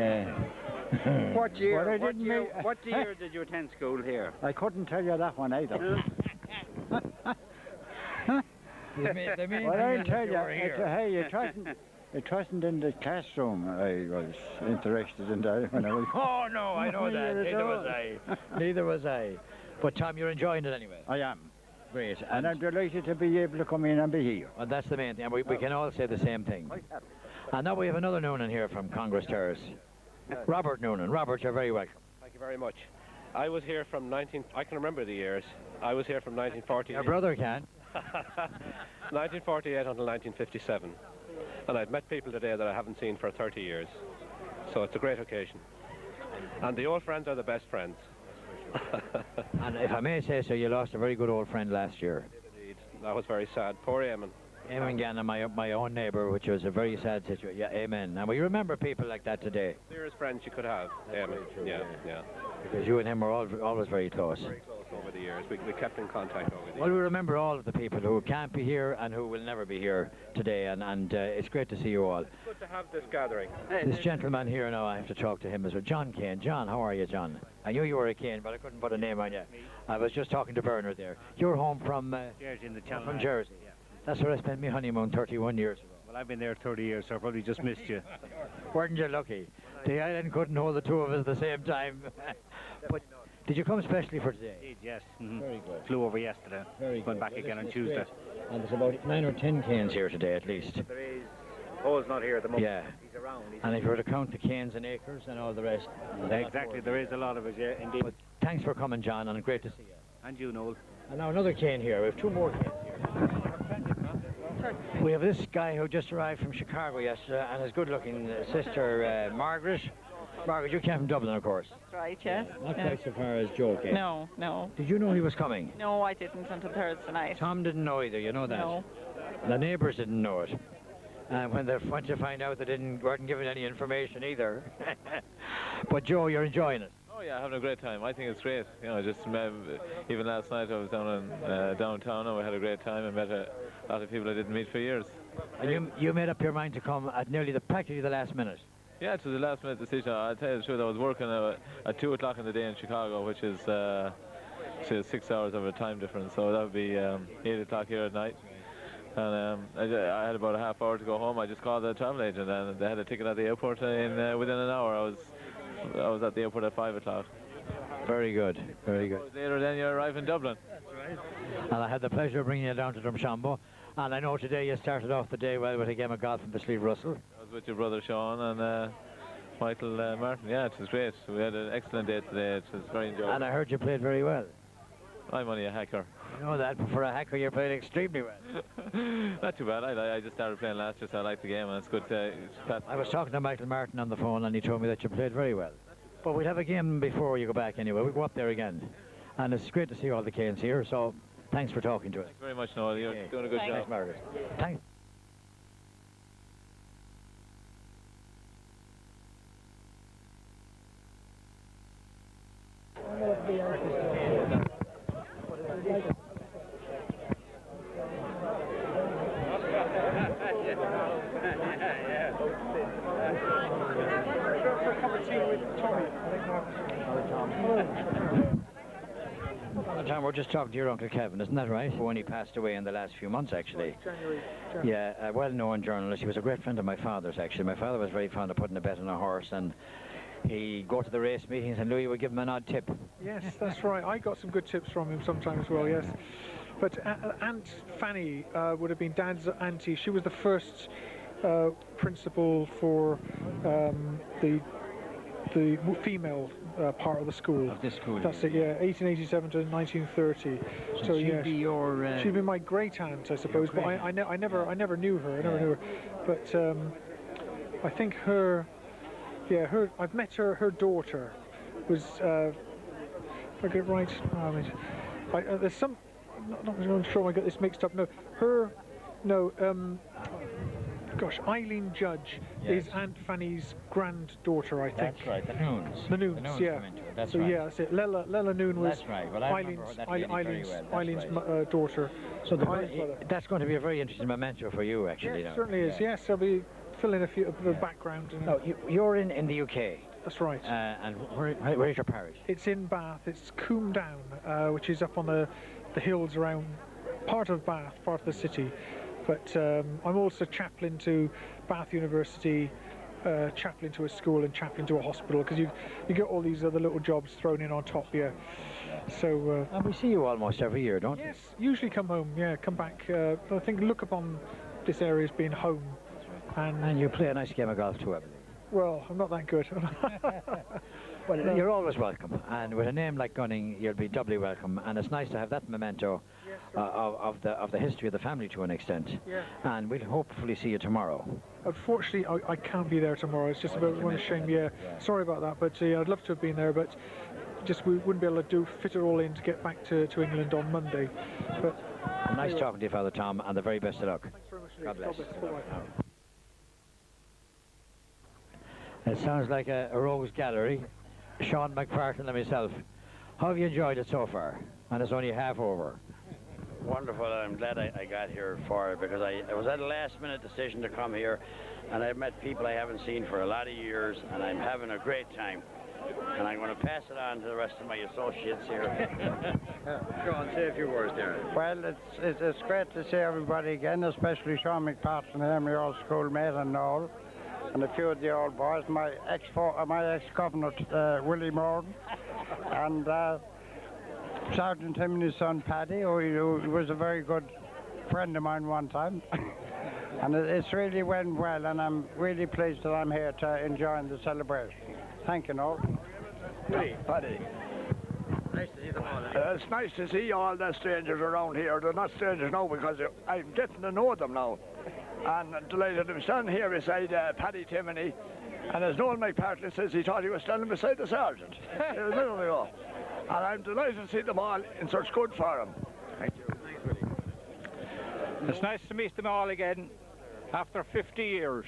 What year? Well, What year did you attend school here? I couldn't tell you that one either. They mean well, I'll tell you, hey, it wasn't in the classroom I was interested in that when I was... Oh, no, I know that. Neither was I. Neither was I. But, Tom, you're enjoying it anyway. I am. Great. And I'm delighted to be able to come in and be here. Well, that's the main thing. And we can all say the same thing. And now we have another Noonan here from Congress Terrace. Robert Noonan. Robert, you're very welcome. Thank you very much. I was here from I can remember the years. I was here from 1948. Your brother can. 1948 until 1957. And I've met people today that I haven't seen for 30 years. So it's a great occasion. And the old friends are the best friends. And if I may say so, you lost a very good old friend last year. Indeed. That was very sad. Poor Eamon. Amen again, and my own neighbour, which was a very sad situation. Yeah, amen. And we remember people like that today. Dearest friends you could have. Amen. Yeah. Because you and him were always very close. Very close over the years. We kept in contact over the years. Well, we remember all of the people who can't be here and who will never be here today, and it's great to see you all. It's good to have this gathering. This gentleman here now, I have to talk to him as well. John Kane. John, how are you, John? I knew you were a Kane, but I couldn't put a name on you. I was just talking to Bernard there. You're home from Jersey in the Channel. From Jersey. Yeah. That's where I spent my honeymoon 31 years ago. Well, I've been there 30 years, so I probably just missed you. Weren't you lucky? The island couldn't hold the two of us at the same time. But did you come especially for today? Indeed, yes. Very good. Flew over yesterday. Went back again on Tuesday. Great. And there's about 9 or 10 Canes here today at least. There is. Paul's not here at the moment. Yeah. He's around. And if you were to count the Canes and acres and all the rest. Exactly, there is a lot of us, yeah, indeed. But thanks for coming, John, and great to see you. And you, Noel. And now another Cane here. We have 2 more Canes here. We have this guy who just arrived from Chicago yesterday, and his good-looking sister, Margaret. Margaret, you came from Dublin, of course. That's right, yes. Not quite so far as Joe came. No. Did you know he was coming? No, I didn't until Thursday night. Tom didn't know either, you know that? No. The neighbours didn't know it. And when they went to find out, they weren't given any information either. But Joe, you're enjoying it. Oh yeah, having a great time. I think it's great. You know, just even last night I was down in downtown and we had a great time and met a lot of people I didn't meet for years. And you made up your mind to come at nearly practically the last minute. Yeah, it was the last minute decision. I'll tell you the truth, I was working at 2 o'clock in the day in Chicago, which is 6 hours of a time difference, so that would be 8 o'clock here at night. And I had about a half hour to go home. I just called the travel agent and they had a ticket at the airport within an hour. I was at the airport at 5 o'clock. Very good, very good. Later then you arrive in Dublin. That's right. And I had the pleasure of bringing you down to Drumshanbo. And I know today you started off the day well with a game of golf in Sleeve Russell. I was with your brother Sean and Michael Martin. Yeah, it was great. We had an excellent day today. It was very enjoyable. And I heard you played very well. I'm only a hacker. You know that, but for a hacker you're playing extremely well. Not too bad. I just started playing last year, so I like the game, and it's good to... I was talking to Michael Martin on the phone, and he told me that you played very well. But we'll have a game before you go back anyway. We'll go up there again. And it's great to see all the Canes here, so thanks for talking to us. Thanks very much, Noel. You're doing a good job. Thanks, Margaret. Thanks. Tom, we're just talking to your Uncle Kevin, isn't that right? When he passed away in the last few months, actually. January. Yeah, a well-known journalist. He was a great friend of my father's, actually. My father was very fond of putting a bet on a horse, and he'd go to the race meetings, and Louis would give him an odd tip. Yes, that's right. I got some good tips from him sometimes as well, yes. But Aunt Fanny would have been Dad's auntie. She was the first principal for the female part of the school. Of this school. That's it, yeah, 1887 to 1930. So she'd be your... she'd be my great aunt, I suppose, but I never knew her. But I think I've met her daughter was, if I get it right, there's some, I'm not sure I got this mixed up, Eileen Judge is Aunt Fanny's granddaughter, I think. That's right, the Noons. The Noons, yeah. That's so right. Yeah, that's it. Lela Noon was that's right. Well, Eilen's daughter. So that's going to be a very interesting memento for you, actually. Yes, it certainly is. Yes, I'll be filling a few of the background. And you're in the UK. That's right. And where is your parish? It's in Bath. It's Coombe Down, which is up on the hills around part of Bath, part of the city. But I'm also chaplain to Bath University, chaplain to a school and chaplain to a hospital, because you get all these other little jobs thrown in on top here. So and we see you almost every year, don't we? Yes, usually come home, come back. I think look upon this area as being home. And you play a nice game of golf too, I believe. Well, I'm not that good. Well, you're always welcome, and with a name like Gunning, you'll be doubly welcome, and it's nice to have that memento of the history of the family to an extent. Yeah. And we'll hopefully see you tomorrow. Unfortunately, I can't be there tomorrow. It's just a shame. Yeah, sorry about that, but I'd love to have been there, but just we wouldn't be able to fit it all in to get back to England on Monday. But nice talking to you, Father Tom, and the very best of luck. Thanks very much. God bless. It sounds like a Rose Gallery. Sean McPartlin and myself. How have you enjoyed it so far? And it's only half over. Wonderful. I'm glad I got here for it because it was a last-minute decision to come here, and I've met people I haven't seen for a lot of years, and I'm having a great time. And I'm going to pass it on to the rest of my associates here. Go on, say a few words there. Well, it's great to see everybody again, especially Sean McPartlin here, my old schoolmate, and Noel, and a few of the old boys, my ex-governor, Willie Moore, and Sergeant Tim and his son Paddy, who was a very good friend of mine one time. And it's really went well, and I'm really pleased that I'm here to enjoy the celebration. Thank you, Noel. Hey, Paddy. Nice to see them all. It's nice to see all the strangers around here. They're not strangers now because I'm getting to know them now. And I'm delighted to be standing here beside Paddy Timoney. And as Noel McPartlin says, he thought he was standing beside the sergeant. It was a minute ago. And I'm delighted to see them all in such good form. Thank you. Thanks, Willie. It's nice to meet them all again after 50 years.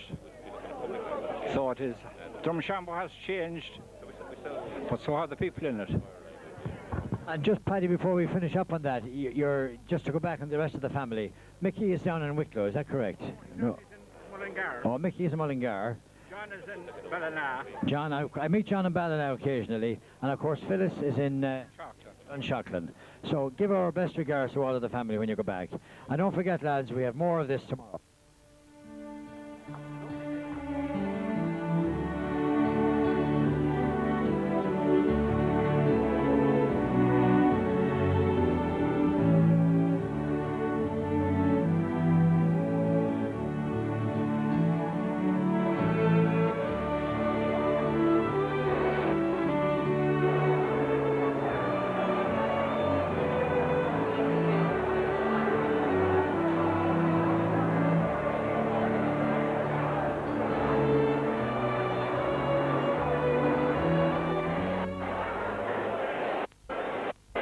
So it is. Drumshanbo has changed, but so have the people in it. And just, Paddy, before we finish up on that, you're just to go back on the rest of the family. Mickey is down in Wicklow, is that correct? No. Mullingar. Oh, Mickey is in Mullingar. John is in Ballina. John, I meet John in Ballina occasionally, and of course Phyllis is in Shockland. So give our best regards to all of the family when you go back. And don't forget, lads, we have more of this tomorrow.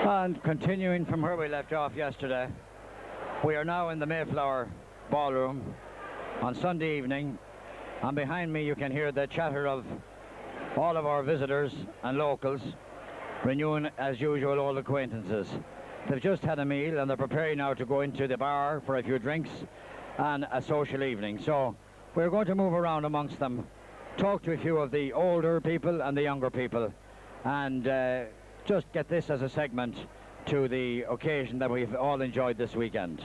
And continuing from where we left off yesterday, we are now in the Mayflower ballroom on Sunday evening, and behind me you can hear the chatter of all of our visitors and locals, renewing as usual old acquaintances. They've just had a meal and they're preparing now to go into the bar for a few drinks and a social evening. So we're going to move around amongst them, talk to a few of the older people and the younger people, and just get this as a segment to the occasion that we've all enjoyed this weekend.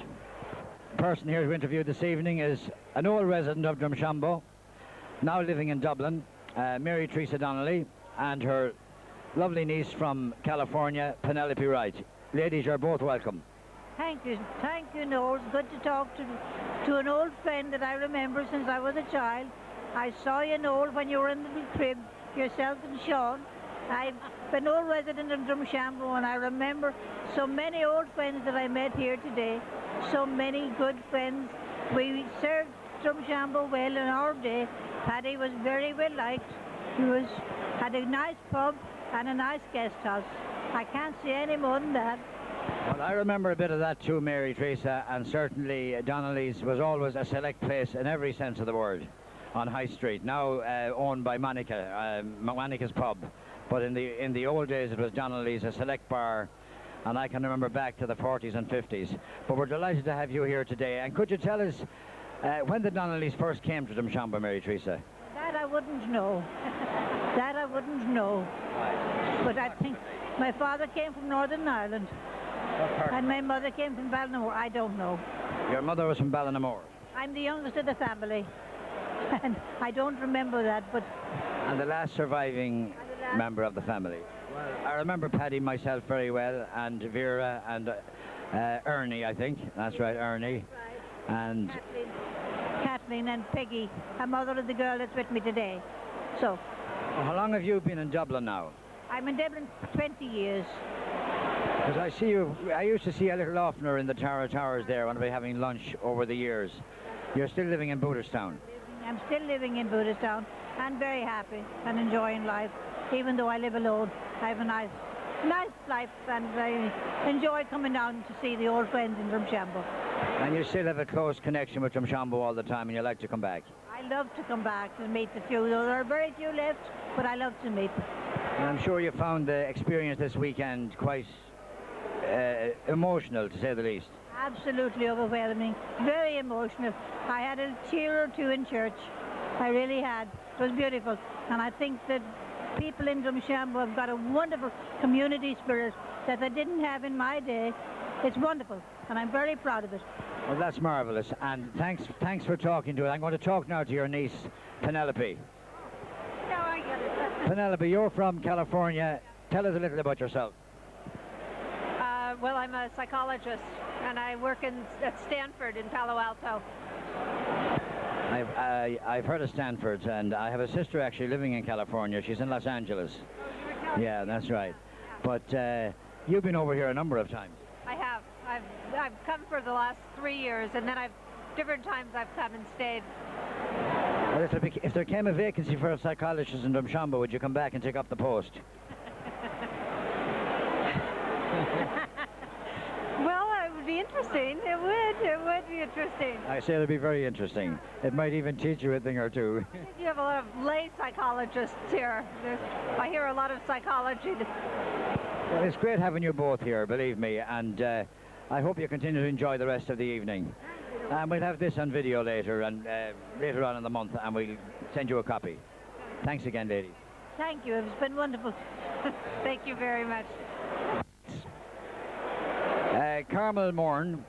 The person here to interview this evening is an old resident of Drumshanbo, now living in Dublin, Mary Teresa Donnelly, and her lovely niece from California, Penelope Wright. Ladies, you're both welcome. Thank you, Noel. It's good to talk to an old friend that I remember since I was a child. I saw you, Noel, when you were in the little crib, yourself and Sean. I've been an old resident of Drumshanbo, and I remember so many old friends that I met here today, so many good friends. We served Drumshanbo well in our day. Paddy was very well liked. He had a nice pub and a nice guest house. I can't say any more than that. Well, I remember a bit of that too, Mary Teresa, and certainly Donnelly's was always a select place in every sense of the word on High Street, now owned by Monica's Pub. But in the old days it was Donnelly's, a select bar, and I can remember back to the 40s and 50s. But we're delighted to have you here today. And could you tell us when the Donnellys first came to Drumshanbo, Mary Teresa? That I wouldn't know. That I wouldn't know. But I think my father came from Northern Ireland, and my mother came from Ballinamore. I don't know. Your mother was from Ballinamore? I'm the youngest of the family, and I don't remember that, but... And the last surviving member of the family. Well, I remember Paddy myself very well, and Vera, and Ernie, I think. That's right, Ernie. And Kathleen and Peggy, a mother of the girl that's with me today. So. How long have you been in Dublin now? I'm in Dublin 20 years. Because I used to see you a little oftener in the Tower Towers there when we were having lunch over the years. You're still living in Booterstown? I'm still living in Booterstown and very happy and enjoying life. Even though I live alone, I have a nice nice life, and I enjoyed coming down to see the old friends in Drumshanbo. And you still have a close connection with Drumshanbo all the time, and you like to come back? I love to come back and meet the few. There are very few left, but I love to meet them. And I'm sure you found the experience this weekend quite emotional, to say the least. Absolutely overwhelming, very emotional. I had a tear or two in church. I really had. It was beautiful. And I think that people in Drumshanbo have got a wonderful community spirit that they didn't have in my day. It's wonderful, and I'm very proud of it. Well, that's marvellous, and thanks for talking to us. I'm going to talk now to your niece, Penelope. No, I get it. Penelope, you're from California. Tell us a little about yourself. Well, I'm a psychologist, and I work at Stanford in Palo Alto. I've heard of Stanford, and I have a sister actually living in California. She's in Los Angeles. Yeah, that's right. But you've been over here a number of times. I have. I've come for the last 3 years, and then different times I've come and stayed. Well, if there came a vacancy for a psychologist in Drumshanbo, would you come back and take up the post? Well, it would be interesting. It would be interesting. I say it'd be very interesting. It might even teach you a thing or two. You have a lot of lay psychologists here. I hear a lot of psychology. Well, it's great having you both here, believe me, and I hope you continue to enjoy the rest of the evening. And we'll have this on video later, and later on in the month, and we'll send you a copy. Thanks again, ladies. Thank you. It's been wonderful. Thank you very much. Carmel Moran,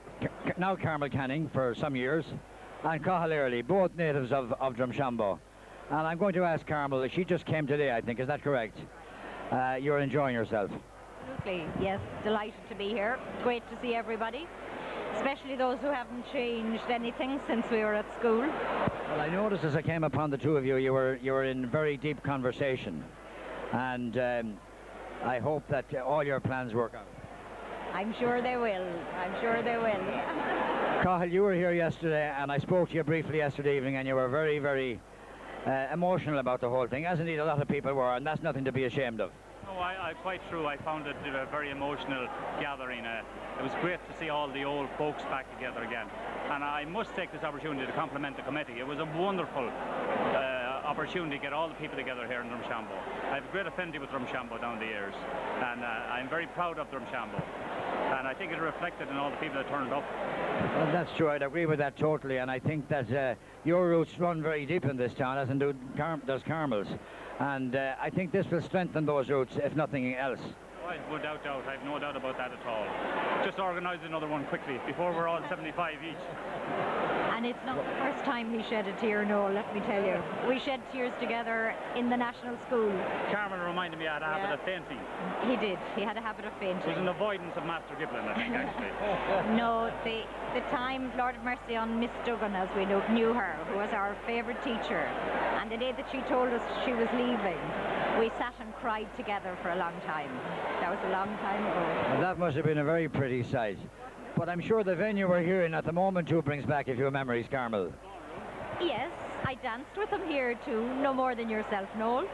now Carmel Canning for some years, and Cathal Early, both natives of Drumshanbo. And I'm going to ask Carmel, she just came today, I think, is that correct? You're enjoying yourself? Absolutely, yes. Delighted to be here. Great to see everybody, especially those who haven't changed anything since we were at school. Well, I noticed as I came upon the two of you, you were in very deep conversation, and I hope that all your plans work out. I'm sure they will. I'm sure they will. Cathal, you were here yesterday, and I spoke to you briefly yesterday evening, and you were very, very emotional about the whole thing, as indeed a lot of people were, and that's nothing to be ashamed of. No, quite true. I found it a very emotional gathering. It was great to see all the old folks back together again. And I must take this opportunity to compliment the committee. It was a wonderful opportunity to get all the people together here in Drumshanbo. I have a great affinity with Drumshanbo down the years, and I'm very proud of Drumshanbo. And I think it reflected in all the people that turned up. Well, that's true. I'd agree with that totally. And I think that your roots run very deep in this town, as does Carmel's. And I think this will strengthen those roots, if nothing else. Without doubt. I have no doubt about that at all. Just organise another one quickly before we're all 75 each. And it's not the first time he shed a tear, Noel, let me tell you. We shed tears together in the National School. Carmen reminded me I had a habit of fainting. He did. He had a habit of fainting. It was an avoidance of Master Giblin, I think, actually. No, the time, Lord of mercy on Miss Duggan, as we knew her, who was our favourite teacher, and the day that she told us she was leaving, we sat and cried together for a long time. That was a long time ago. Well, that must have been a very pretty sight. But I'm sure the venue we're hearing at the moment too brings back a few memories, Carmel. Yes, I danced with him here too, no more than yourself, Noel.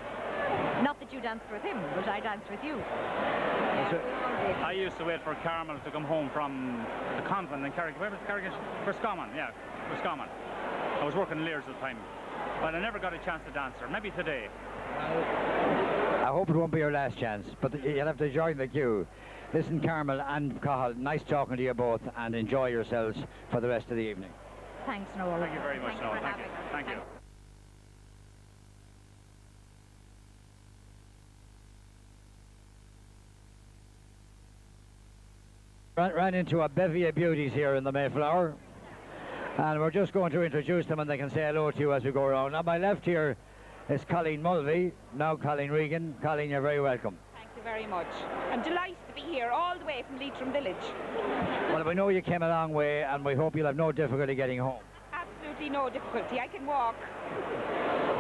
Not that you danced with him, but I danced with you. I used to wait for Carmel to come home from the convent in Carrick. Where was Carrick? Roscommon, yeah, Roscommon. I was working in Lears at the time, but I never got a chance to dance her. Maybe today. I hope it won't be your last chance, but you'll have to join the queue. Listen, Carmel and Cathal, nice talking to you both, and enjoy yourselves for the rest of the evening. Thanks, Noel. Thank you very much, Noel. Thank you. Thank you. Ran into a bevy of beauties here in the Mayflower, and we're just going to introduce them, and they can say hello to you as we go around. On my left here is Colleen Mulvey, now Colleen Regan. Colleen, you're very welcome. Thank you very much. I'm delighted to be here all the way from Leitrim village. Well, we know you came a long way, and we hope you'll have no difficulty getting home. Absolutely no difficulty. I can walk.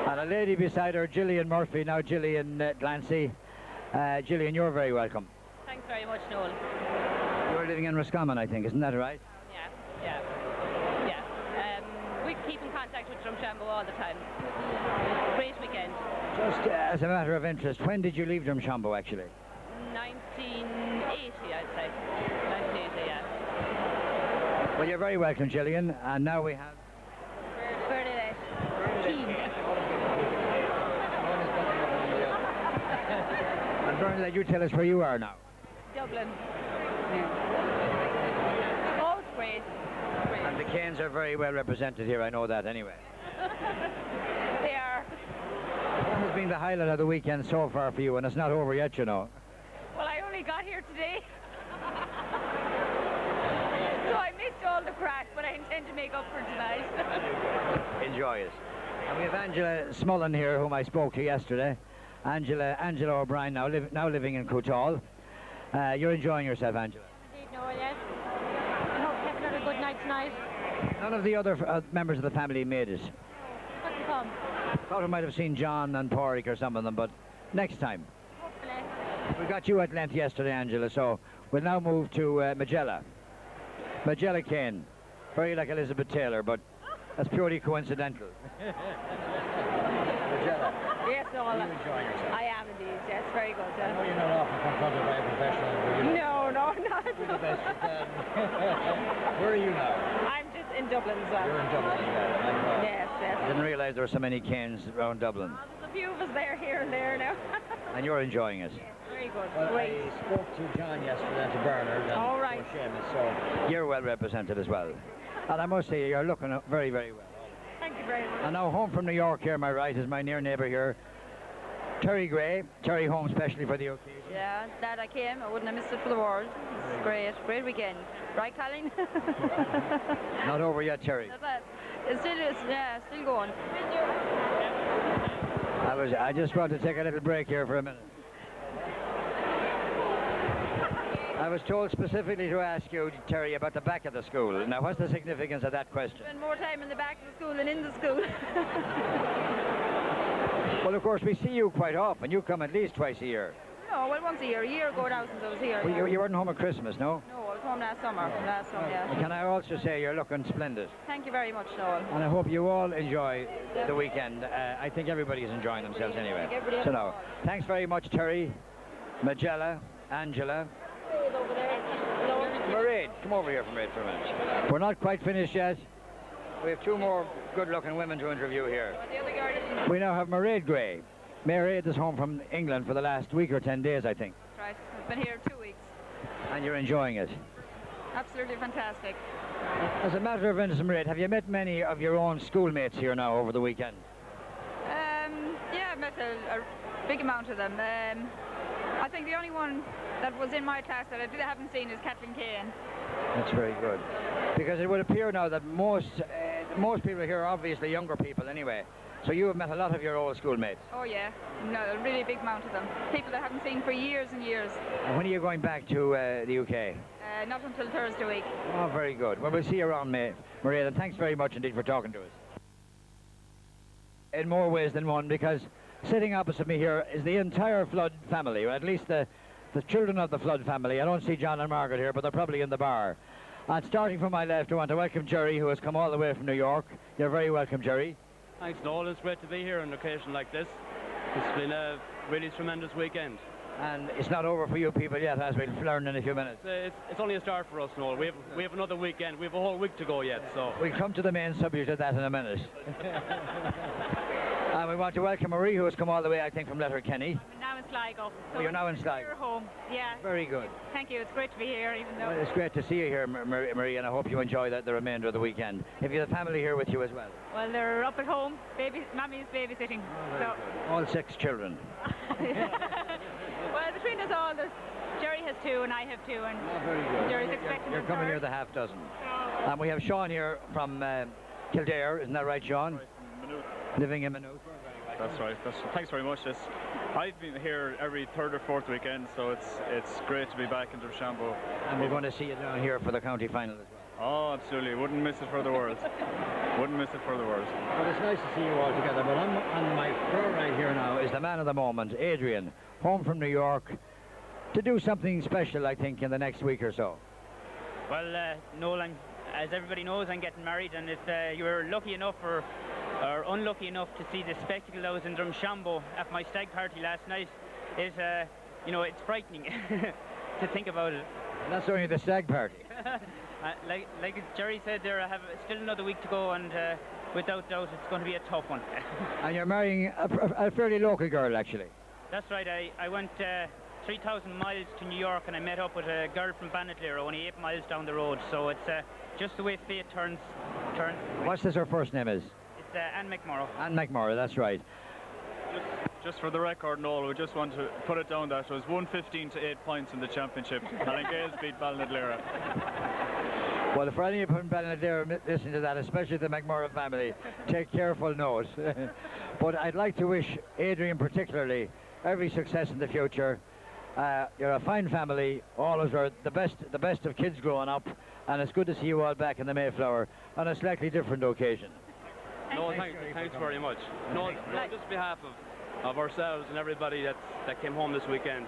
And a lady beside her, Gillian Murphy, now Gillian Glancy. Gillian, you're very welcome. Thanks very much, Noel. You're living in Roscommon, I think, isn't that right? Yeah. We keep in contact with Drumshanbo all the time. Great weekend. Just as a matter of interest, when did you leave Drumshanbo, actually? 1980, I'd say. 1980, yeah. Well, you're very welcome, Gillian. And now we have... Bernadette Keane. And Bernadette, you tell us where you are now. Dublin. Oh, it's great. And the Canes are very well represented here, I know that anyway. They are. What has been the highlight of the weekend so far for you? And it's not over yet, you know. Well, I only got here today. So I missed all the crack, but I intend to make up for tonight. Enjoy it. And we have Angela Smullen here, whom I spoke to yesterday. Angela O'Brien, now living in Cootall. You're enjoying yourself, Angela. Indeed, Noel, yes. I hope you have another good night tonight. None of the other members of the family made it. What's to come? Thought we might have seen John and Porrick or some of them, but next time. Hopefully. We got you at length yesterday, Angela, so we'll now move to Magella. Magella Kane. Very like Elizabeth Taylor, but that's purely coincidental. Magella. Yes, Noel. Are you enjoying yourself? I am indeed, yes, very good. I know you're not often confronted by a professional. No, not. You're the best you can. Where are you now? I'm just in Dublin, so. You're in Dublin as well. Yes, yes. I didn't realise there were so many Canes around Dublin. There's a few of us there, here and there now. And you're enjoying it. Very good. Well, Great. I spoke to John yesterday, to Bernard, and all right. Seamus, so you're well represented as well. And I must say, you're looking very, very well. Thank you very much. And now home from New York here, my right, is my near neighbour here, Terry Gray. Terry home specially for the occasion. Yeah, glad I came. I wouldn't have missed it for the world. It's great. Great weekend. Right, Colin? Not over yet, Terry. Not bad. It's still going. I just want to take a little break here for a minute. I was told specifically to ask you, Terry, about the back of the school. Now, what's the significance of that question? Spend more time in the back of the school than in the school. Well, of course, we see you quite often. You come at least twice a year. No, well, once a year. A year ago now since I was here. Well, you weren't home at Christmas, no? No, I was home last summer. Yeah. Can I also say you're looking splendid? Thank you very much, Noel. And I hope you all enjoy the weekend. I think everybody's enjoying themselves anyway. So now, thanks very much, Terry, Magella, Angela. Mairead, come over here for a minute. We're not quite finished yet. We have two more good-looking women to interview here. We now have Mairead Gray. Mairead is home from England for the last week or 10 days, I think. That's right. I've been here 2 weeks. And you're enjoying it. Absolutely fantastic. As a matter of interest, Mairead, have you met many of your own schoolmates here now over the weekend? Yeah, I've met a big amount of them. I think the only one that was in my class that I haven't seen is Kathleen Kane. That's very good. Because it would appear now that most people here are obviously younger people anyway. So you have met a lot of your old schoolmates. Oh yeah, no, a really big amount of them. People that I haven't seen for years and years. And when are you going back to the UK? Not until Thursday week. Oh, very good. Well, we'll see you around, Mairead, and thanks very much indeed for talking to us. In more ways than one, because sitting opposite me here is the entire Flood family, or at least the children of the Flood family. I don't see John and Margaret here, but they're probably in the bar. And starting from my left, I want to welcome Jerry, who has come all the way from New York. You're very welcome, Jerry. Thanks, Noel. It's great to be here on an occasion like this. It's been a really tremendous weekend. And it's not over for you people yet, as we'll learn in a few minutes. It's only a start for us, Noel. We have another weekend. We have a whole week to go yet, so... We'll come to the main subject of that in a minute. And we want to welcome Marie, who has come all the way, I think, from Letterkenny. I'm now in Sligo. So you're now in Sligo? You're home, yeah. Very good. Thank you. It's great to be here, even though... Well, it's great to see you here, Marie, and I hope you enjoy the remainder of the weekend. Have you the family here with you as well? Well, they're up at home. Mammy's babysitting. So. All 6 children. Well, between us all, Jerry has 2 and I have 2, and very good. Jerry's expecting You're coming near the half dozen. And we have Sean here from Kildare, isn't that right, Sean? Living in Maynooth. That's right. Thanks very much. I've been here every 3rd or 4th weekend, so it's great to be back in Drumshanbo. And we're going to see you down here for the county final as well. Oh, absolutely. Wouldn't miss it for the world. Wouldn't miss it for the world. Well, it's nice to see you all together, but on my floor right here now is the man of the moment, Adrian, home from New York, to do something special, I think, in the next week or so. Well, Nolan, as everybody knows, I'm getting married, and if you were lucky enough or unlucky enough to see the spectacle that was in Drumshanbo at my stag party last night, you know, it's frightening to think about it. And that's only the stag party. Like Jerry said there, I have still another week to go, and without doubt it's going to be a tough one. And you're marrying a fairly local girl, actually. That's right. I went 3,000 miles to New York, and I met up with a girl from Ballinadere, only 8 miles down the road. So it's just the way fate turns. What's her first name is? It's Anne McMorrow. Anne McMorrow, that's right. Just for the record, Noel, we just want to put it down that it was 115 to 8 points in the championship. Gales beat Ballinadere. Well, for any of you from Ballinadere listening to that, especially the McMorrow family, take careful note. But I'd like to wish Adrian particularly every success in the future. You're a fine family, always are the best of kids growing up, and it's good to see you all back in the Mayflower on a slightly different occasion. No, thanks very much. No, just on behalf of ourselves and everybody that came home this weekend,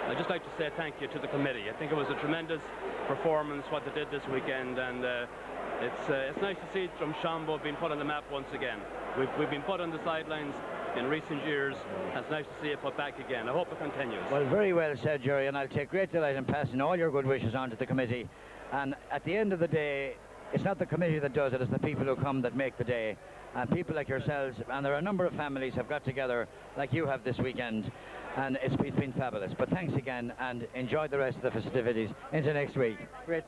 I'd just like to say thank you to the committee. I think it was a tremendous performance what they did this weekend, and it's nice to see Drumshanbo being put on the map once again. We've been put on the sidelines in recent years, and it's nice to see it put back again. I hope it continues. Well, very well said, Jerry, and I'll take great delight in passing all your good wishes on to the committee. And at the end of the day, it's not the committee that does it, it's the people who come that make the day. And people like yourselves, and there are a number of families have got together like you have this weekend, and it's been fabulous. But thanks again, and enjoy the rest of the festivities into next week. Great.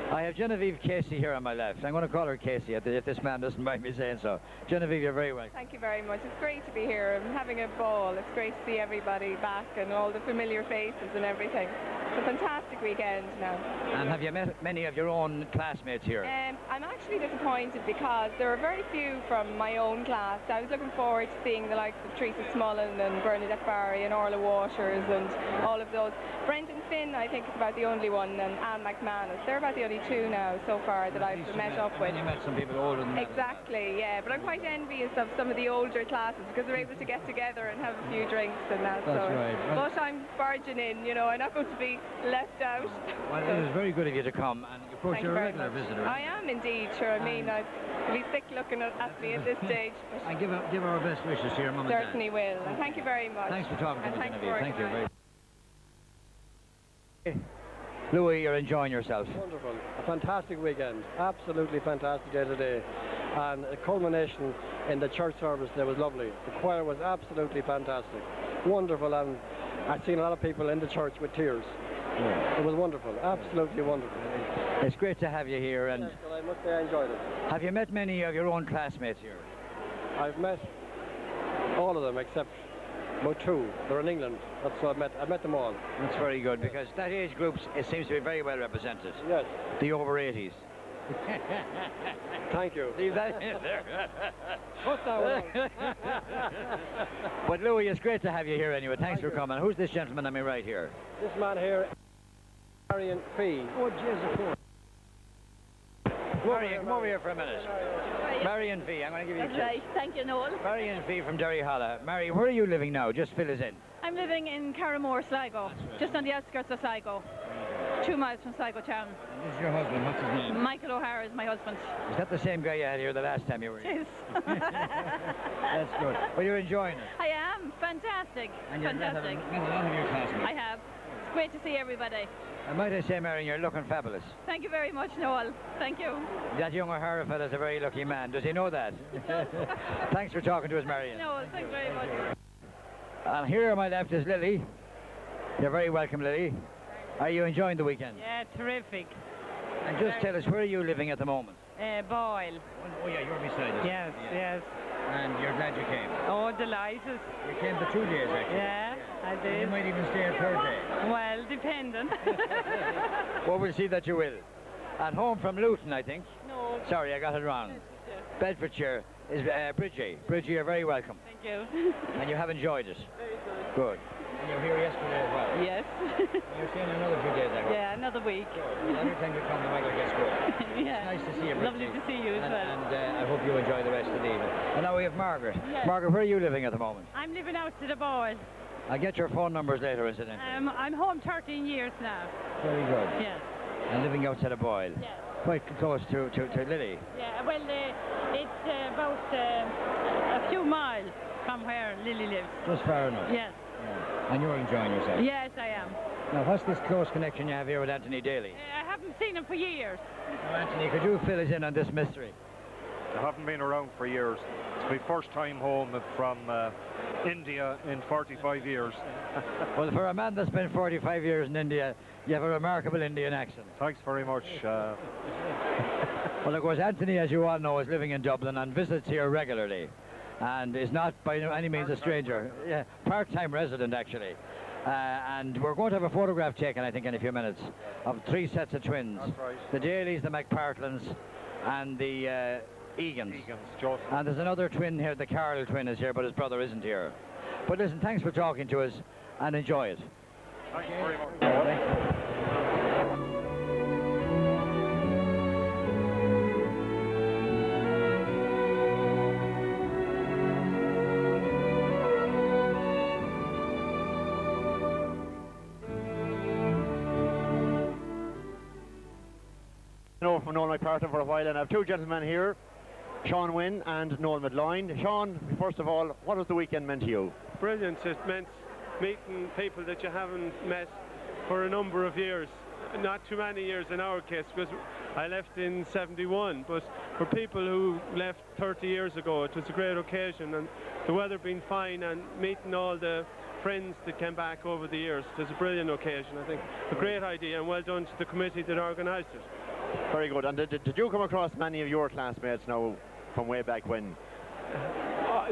I have Genevieve Casey here on my left. I'm going to call her Casey if this man doesn't mind me saying so. Genevieve, you're very welcome. Thank you very much. It's great to be here. I'm having a ball. It's great to see everybody back and all the familiar faces and everything. It's a fantastic weekend now. And have you met many of your own classmates here? I'm actually disappointed because there are very few from my own class. I was looking forward to seeing the likes of Teresa Smullen and Bernadette Barry and Orla Waters and all of those. Brendan Finn, I think, is about the only one, and Anne McManus. They're about the only two now so far that I've met up with. You met some people older than that. Exactly, yeah. But I'm quite envious of some of the older classes because they're able to get together and have a few drinks and that. That's right. Well, but I'm barging in, you know. I'm not going to be left out. Well, it was very good of you to come, and of course you're a regular visitor. I am indeed, sure. I mean, I'd be sick looking at me at this stage. And give our best wishes to your mum and dad. Certainly will. And thank you very much. Thanks for talking to me, Genevieve. Thank you very much. Louis, you're enjoying yourself. Wonderful. A fantastic weekend. Absolutely fantastic day today. And a culmination in the church service there was lovely. The choir was absolutely fantastic. Wonderful, and I've seen a lot of people in the church with tears. Yeah. It was wonderful. Absolutely wonderful. It's great to have you here. And yes, well, I must say I enjoyed it. Have you met many of your own classmates here? I've met all of them except about two. They're in England. That's what I've met them all. That's very good, because that age group, it seems to be very well represented. Yes. The over 80s. Thank you. Leave that in there. Put that one. But Louis, it's great to have you here anyway. Thanks for coming. Who's this gentleman on me right here? This man here, Marion Fee. Oh, Jesus. Marion, come over here for a minute. Marion Fee, I'm going to give you a kiss. Right, thank you, Noel. Marion Fee from Derryhollow. Marion, where are you living now? Just fill us in. I'm living in Carramore, Sligo, just on the outskirts of Sligo. 2 miles from Sligo town. And this is your husband, what's his name? Michael O'Hara is my husband. Is that the same guy you had here the last time you were here? Yes. That's good. Well, you're enjoying it. I am. Fantastic. And you've fantastic. met a lot of your classmates. I have. It's great to see everybody. And might I say, Marion, you're looking fabulous. Thank you very much, Noel. Thank you. That young O'Hara fella's a very lucky man. Does he know that? Thanks for talking to us, Marion. Noel, thanks very much. And here on my left is Lily. You're very welcome, Lily. Are you enjoying the weekend? Yeah, terrific. And just tell us, where are you living at the moment? Boyle. Oh yeah, you're beside us. Yes, yes. And you're glad you came? Oh, delighted. You came for 2 days, actually. Yeah, I did. And you might even stay a 3rd day. Well, depending. Well, we'll see that you will. And home from Luton, I think. No. Sorry, I got it wrong. Bedfordshire is Bridgie. Bridgie, you're very welcome. Thank you. And you have enjoyed it? Good. And you were here yesterday as well? Yes. You're staying another few days, I guess. Yeah, another week. Well, every time you come, the weather gets good. Yeah. It's nice to see you, Lovely to see you as well. And I hope you enjoy the rest of the evening. And now we have Margaret. Yes. Margaret, where are you living at the moment? I'm living out to the Boyle. I'll get your phone numbers later, incidentally. I'm home 13 years now. Very good. Yes. And living outside of Boyle. Yes. Quite close to Lily. Yeah, well, it's about a few miles from where Lily lives. Just far enough. Yes. Yeah. And you're enjoying yourself. Yes, I am. Now, what's this close connection you have here with Anthony Daly? I haven't seen him for years. Now, Anthony, could you fill us in on this mystery? I haven't been around for years. It's my first time home from India in 45 years. Well, for a man that's been 45 years in India, you have a remarkable Indian accent. Thanks very much. Well, of course, Anthony, as you all know, is living in Dublin and visits here regularly, and is not by any means a stranger. Yeah, part-time resident, actually. And we're going to have a photograph taken, I think, in a few minutes, of 3 sets of twins. That's right. The Dalys, the McPartlins, and the Egan's. Joseph. And there's another twin here, the Carroll twin is here, but his brother isn't here. But listen, thanks for talking to us, and enjoy it. Thanks very much. From Noel McPartlin for a while, and I have 2 gentlemen here, Sean Wynne and Noel Medline. Sean, first of all, what has the weekend meant to you? Brilliant. It meant meeting people that you haven't met for a number of years. Not too many years in our case, because I left in 71, but for people who left 30 years ago, it was a great occasion, and the weather being fine and meeting all the friends that came back over the years. It was a brilliant occasion, I think. A great idea, and well done to the committee that organised it. Very good. And did you come across many of your classmates now from way back when?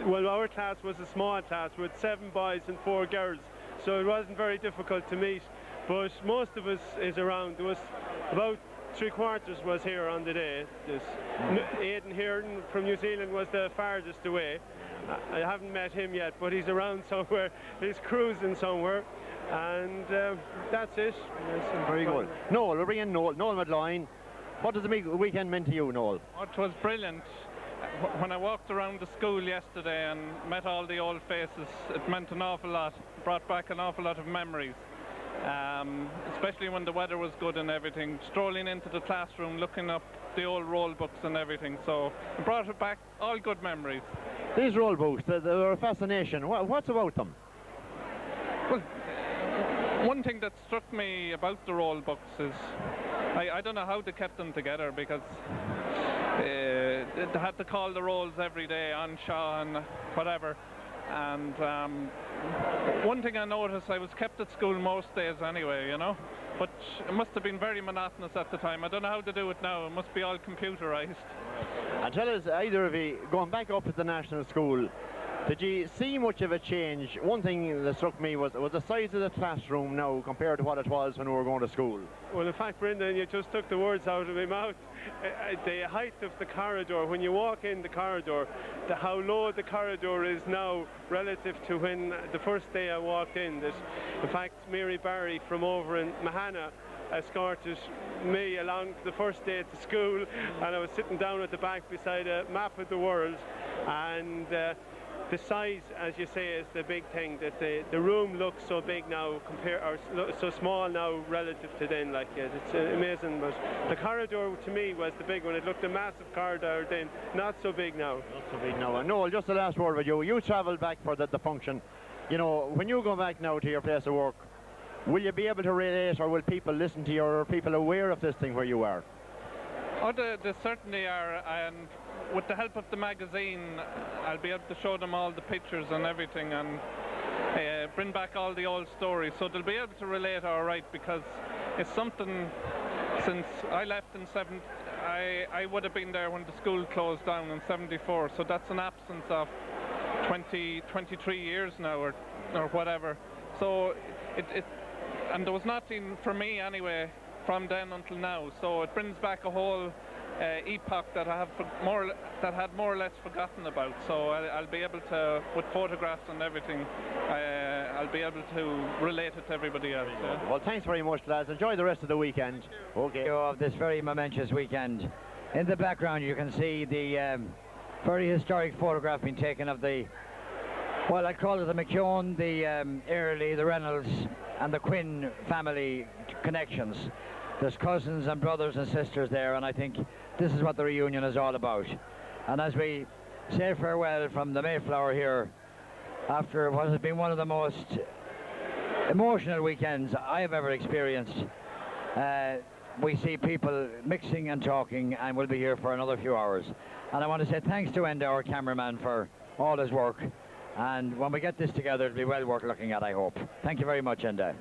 Well, our class was a small class with 7 boys and 4 girls, so it wasn't very difficult to meet. But most of us is around. There was about 3/4 was here on the day. Aidan Hearn from New Zealand was the farthest away. I haven't met him yet, but he's around somewhere. He's cruising somewhere. And that's it. Very good. Noel, we'll bring in Noel Medline. What does the weekend mean to you, Noel? It was brilliant. When I walked around the school yesterday and met all the old faces, it meant an awful lot. Brought back an awful lot of memories. Especially when the weather was good and everything. Strolling into the classroom, looking up the old roll books and everything. So it brought it back all good memories. These roll books, they're a fascination. What's about them? Well, one thing that struck me about the roll books is I don't know how they kept them together, because they had to call the rolls every day on Shaw and whatever. And one thing I noticed, I was kept at school most days anyway, you know, but it must have been very monotonous at the time. I don't know how to do it now. It must be all computerized. And tell us, either of you, going back up to the national school, did you see much of a change? One thing that struck me was the size of the classroom now compared to what it was when we were going to school. Well, in fact, Brendan, you just took the words out of my mouth. The height of the corridor, when you walk in the corridor, how low the corridor is now relative to when the first day I walked in. In fact, Mary Barry from over in Mahana escorted me along the first day at the school, and I was sitting down at the back beside a map of the world, and the size, as you say, is the big thing. That the room looks so big now, so small now relative to then. Like it's amazing. But the corridor to me was the big one. It looked a massive corridor then, not so big now. Not so big now. And Noel, just the last word with you. You travelled back for the function. You know, when you go back now to your place of work, will you be able to relate, or will people listen to you, or are people aware of this thing where you are? Oh, they certainly are, and with the help of the magazine, I'll be able to show them all the pictures and everything, and bring back all the old stories, so they'll be able to relate all right, because it's something, since I left in I would have been there when the school closed down in 74, so that's an absence of 23 years now, or whatever. So and there was nothing for me anyway from then until now, so it brings back a whole epoch that I have had more or less forgotten about. So I'll be able to, with photographs and everything, I'll be able to relate it to everybody else. Yeah. Well, thanks very much, lads. Enjoy the rest of the weekend. Okay. Of this very momentous weekend. In the background, you can see the very historic photograph being taken of the, well, I'd call it the McKeown, the Early, the Reynolds, and the Quinn family connections. There's cousins and brothers and sisters there, and I think this is what the reunion is all about. And as we say farewell from the Mayflower here after what has been one of the most emotional weekends I have ever experienced. We see people mixing and talking, and we'll be here for another few hours. And I want to say thanks to Enda, our cameraman, for all his work. And when we get this together, it'll be well worth looking at, I hope. Thank you very much, Enda.